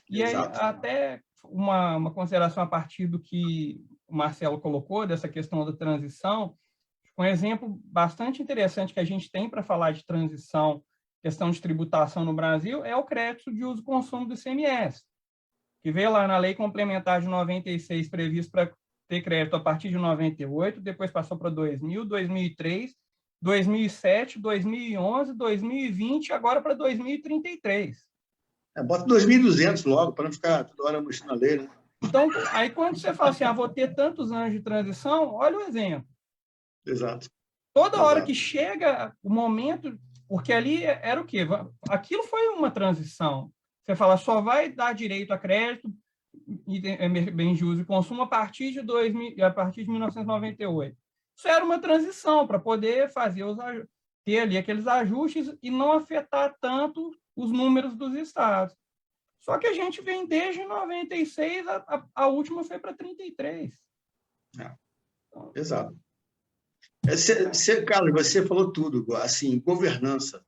E aí, até uma consideração a partir do que o Marcelo colocou, dessa questão da transição, um exemplo bastante interessante que a gente tem para falar de transição questão de tributação no Brasil é o crédito de uso e consumo do ICMS, que veio lá na Lei Complementar de 96, previsto para ter crédito a partir de 98, depois passou para 2000, 2003, 2007, 2011, 2020, agora para 2033. Bota 2.200 logo, para não ficar toda hora mexendo na lei, né? Então, aí quando você fala assim, vou ter tantos anos de transição, olha o exemplo. Exato. Toda hora que chega o momento, porque ali era o quê? Aquilo foi uma transição. Você fala, só vai dar direito a crédito e bens de uso e consumo a partir de 1998. Isso era uma transição para poder fazer ter ali aqueles ajustes e não afetar tanto os números dos estados. Só que a gente vem desde 96, a última foi para 33. Exato. Carlos, você falou tudo, assim, governança.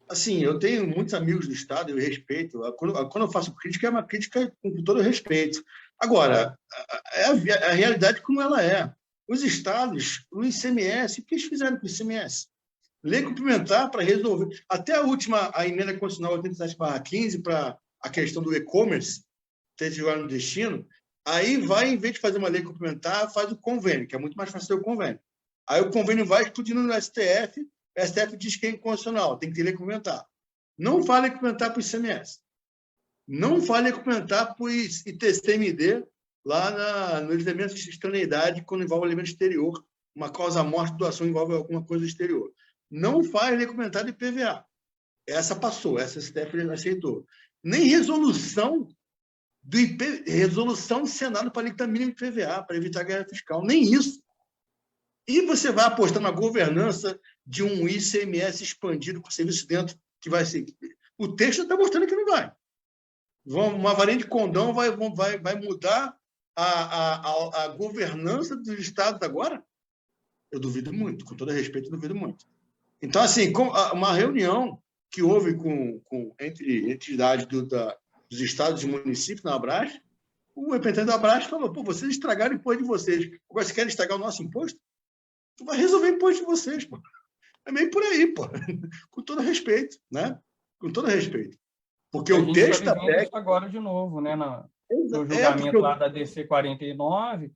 Assim, eu tenho muitos amigos do Estado, eu respeito. Quando eu faço crítica, é uma crítica com todo respeito. Agora, a realidade como ela é. Os estados, o ICMS, o que eles fizeram com o ICMS? Lei complementar para resolver. Até a emenda constitucional 87/15 para a questão do e-commerce, ter agora no destino, aí vai, em vez de fazer uma lei complementar, faz o convênio, que é muito mais fácil ter o convênio. Aí o convênio vai explodindo no STF, o STF diz que é inconstitucional, tem que ter lei complementar. Não fala lei complementar para o ICMS. Não fala lei complementar para o ITCMD, lá no elemento de extraneidade, quando envolve elemento exterior, uma causa-morte, doação envolve alguma coisa exterior. Não faz lei complementar de PVA. Essa passou, essa STF aceitou. Nem resolução resolução do Senado para limitar mínimo de PVA, para evitar guerra fiscal, nem isso. E você vai apostar na governança de um ICMS expandido com serviço dentro, que vai ser... O texto está mostrando que não vai. Uma varinha de condão vai mudar a governança dos estados agora? Eu duvido muito, com todo respeito, eu duvido muito. Então, assim, uma reunião que houve entre entidades dos estados e municípios na Abras, o representante da Abras falou, vocês estragaram o imposto de vocês. Agora, vocês querem estragar o nosso imposto? Tu vai resolver o imposto de vocês, pô. É meio por aí, pô. Com todo respeito, né? Com todo respeito. Porque o texto da PEC... Isso agora de novo, né? No julgamento lá da DC 49,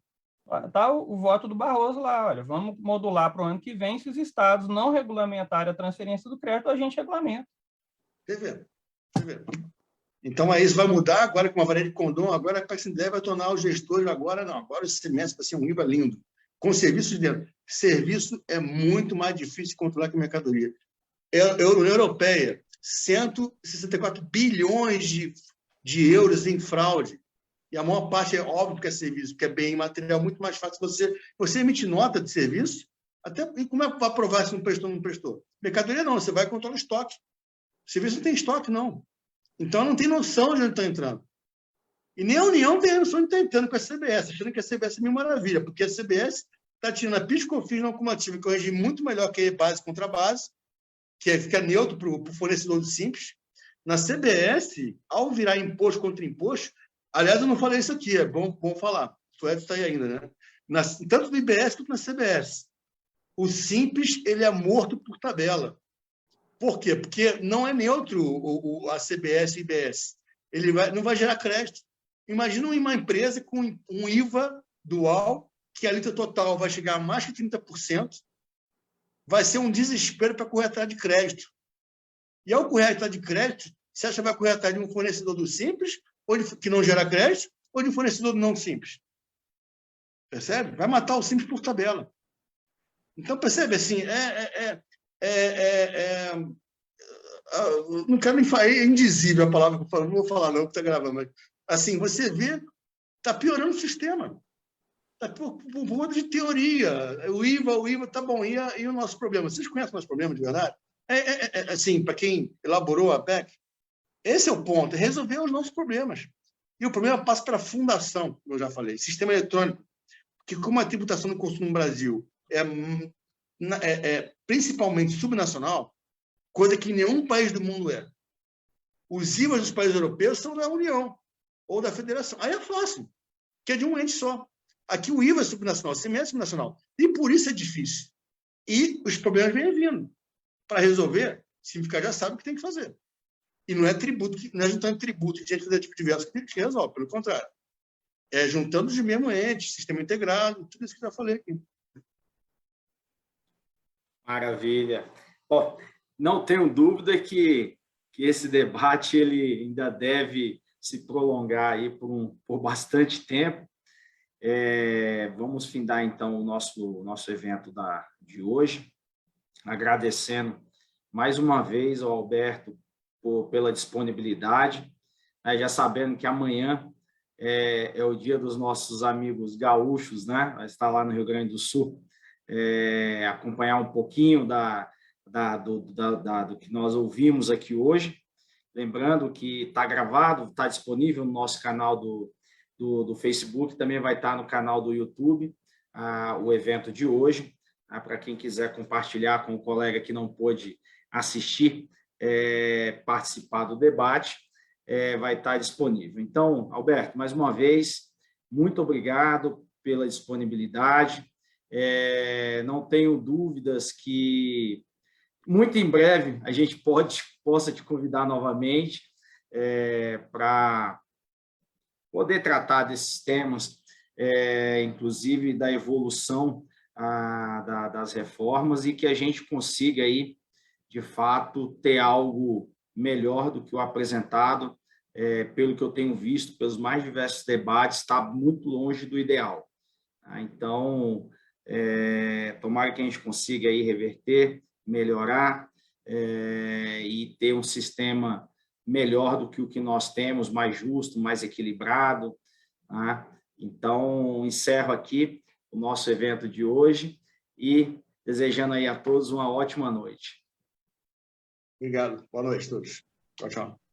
está o voto do Barroso lá, olha, vamos modular para o ano que vem, se os estados não regulamentarem a transferência do crédito, a gente regulamenta. Então, aí isso vai mudar agora com uma varinha de condom, agora a PEC vai tornar os gestores, agora esse semestre vai ser um IVA lindo. Com serviços dentro. Serviço é muito mais difícil de controlar que a mercadoria. A União Europeia, 164 bilhões de euros em fraude. E a maior parte é óbvio que é serviço, que é bem material, muito mais fácil você emitir nota de serviço, e como é que vai provar se não prestou ou não prestou? Mercadoria não, você vai controlar o estoque. Serviço não tem estoque, não. Então não tem noção de onde está entrando. E nem a União tem noção de onde está entrando com a CBS, achando que a CBS é mil maravilha, porque a CBS está tirando a PIS/COFINS não acumulativa, que é um regime muito melhor que a base contra base, que fica neutro para o fornecedor do Simples. Na CBS, ao virar imposto contra imposto, aliás, eu não falei isso aqui, é bom falar, o Edson está aí ainda, né? Tanto no IBS quanto na CBS. O Simples ele é morto por tabela. Por quê? Porque não é neutro a CBS e o IBS. Ele não vai gerar crédito. Imagina uma empresa com um IVA dual, que a alíquota total vai chegar a mais que 30%, vai ser um desespero para correr atrás de crédito. E ao correr atrás de crédito, você acha que vai correr atrás de um fornecedor do Simples, que não gera crédito, ou de um fornecedor do não Simples? Percebe? Vai matar o Simples por tabela. Então, percebe assim, não quero nem falar, é indizível a palavra que eu falo, não vou falar não, que está gravando, mas assim, você vê, está piorando o sistema. Está por conta de teoria. O IVA, tá bom, e o nosso problema? Vocês conhecem o nosso problema de verdade? Assim, para quem elaborou a PEC, esse é o ponto, é resolver os nossos problemas. E o problema passa pela fundação, como eu já falei, sistema eletrônico, que como a tributação do consumo no Brasil é principalmente subnacional, coisa que nenhum país do mundo é. Os IVAs dos países europeus são da União ou da Federação. Aí é fácil, que é de um ente só. Aqui o IVA é subnacional, o ICMS é subnacional. E por isso é difícil. E os problemas vêm vindo. Para resolver, Simplificar já sabe o que tem que fazer. E não é tributo, não é juntando tributo de ente tipo diverso que resolve, pelo contrário. É juntando de mesmo ente, sistema integrado, tudo isso que eu já falei aqui. Maravilha. Bom, não tenho dúvida que esse debate ele ainda deve se prolongar aí por bastante tempo. Vamos findar, então, o nosso evento de hoje, agradecendo mais uma vez ao Alberto pela disponibilidade, né, já sabendo que amanhã é o dia dos nossos amigos gaúchos, né? Vai estar lá no Rio Grande do Sul, acompanhar um pouquinho do que nós ouvimos aqui hoje. Lembrando que está gravado, está disponível no nosso canal do Facebook, também vai estar no canal do YouTube, o evento de hoje, para quem quiser compartilhar com o colega que não pôde assistir, participar do debate, vai estar disponível. Então, Alberto, mais uma vez, muito obrigado pela disponibilidade. Não tenho dúvidas que muito em breve a gente possa te convidar novamente para poder tratar desses temas, inclusive da evolução das reformas, e que a gente consiga aí, de fato, ter algo melhor do que o apresentado, pelo que eu tenho visto, pelos mais diversos debates, está muito longe do ideal. Então, tomara que a gente consiga aí reverter, melhorar e ter um sistema melhor do que o que nós temos, mais justo, mais equilibrado. Tá? Então, encerro aqui o nosso evento de hoje e desejando aí a todos uma ótima noite. Obrigado. Boa noite a todos. Tchau, tchau.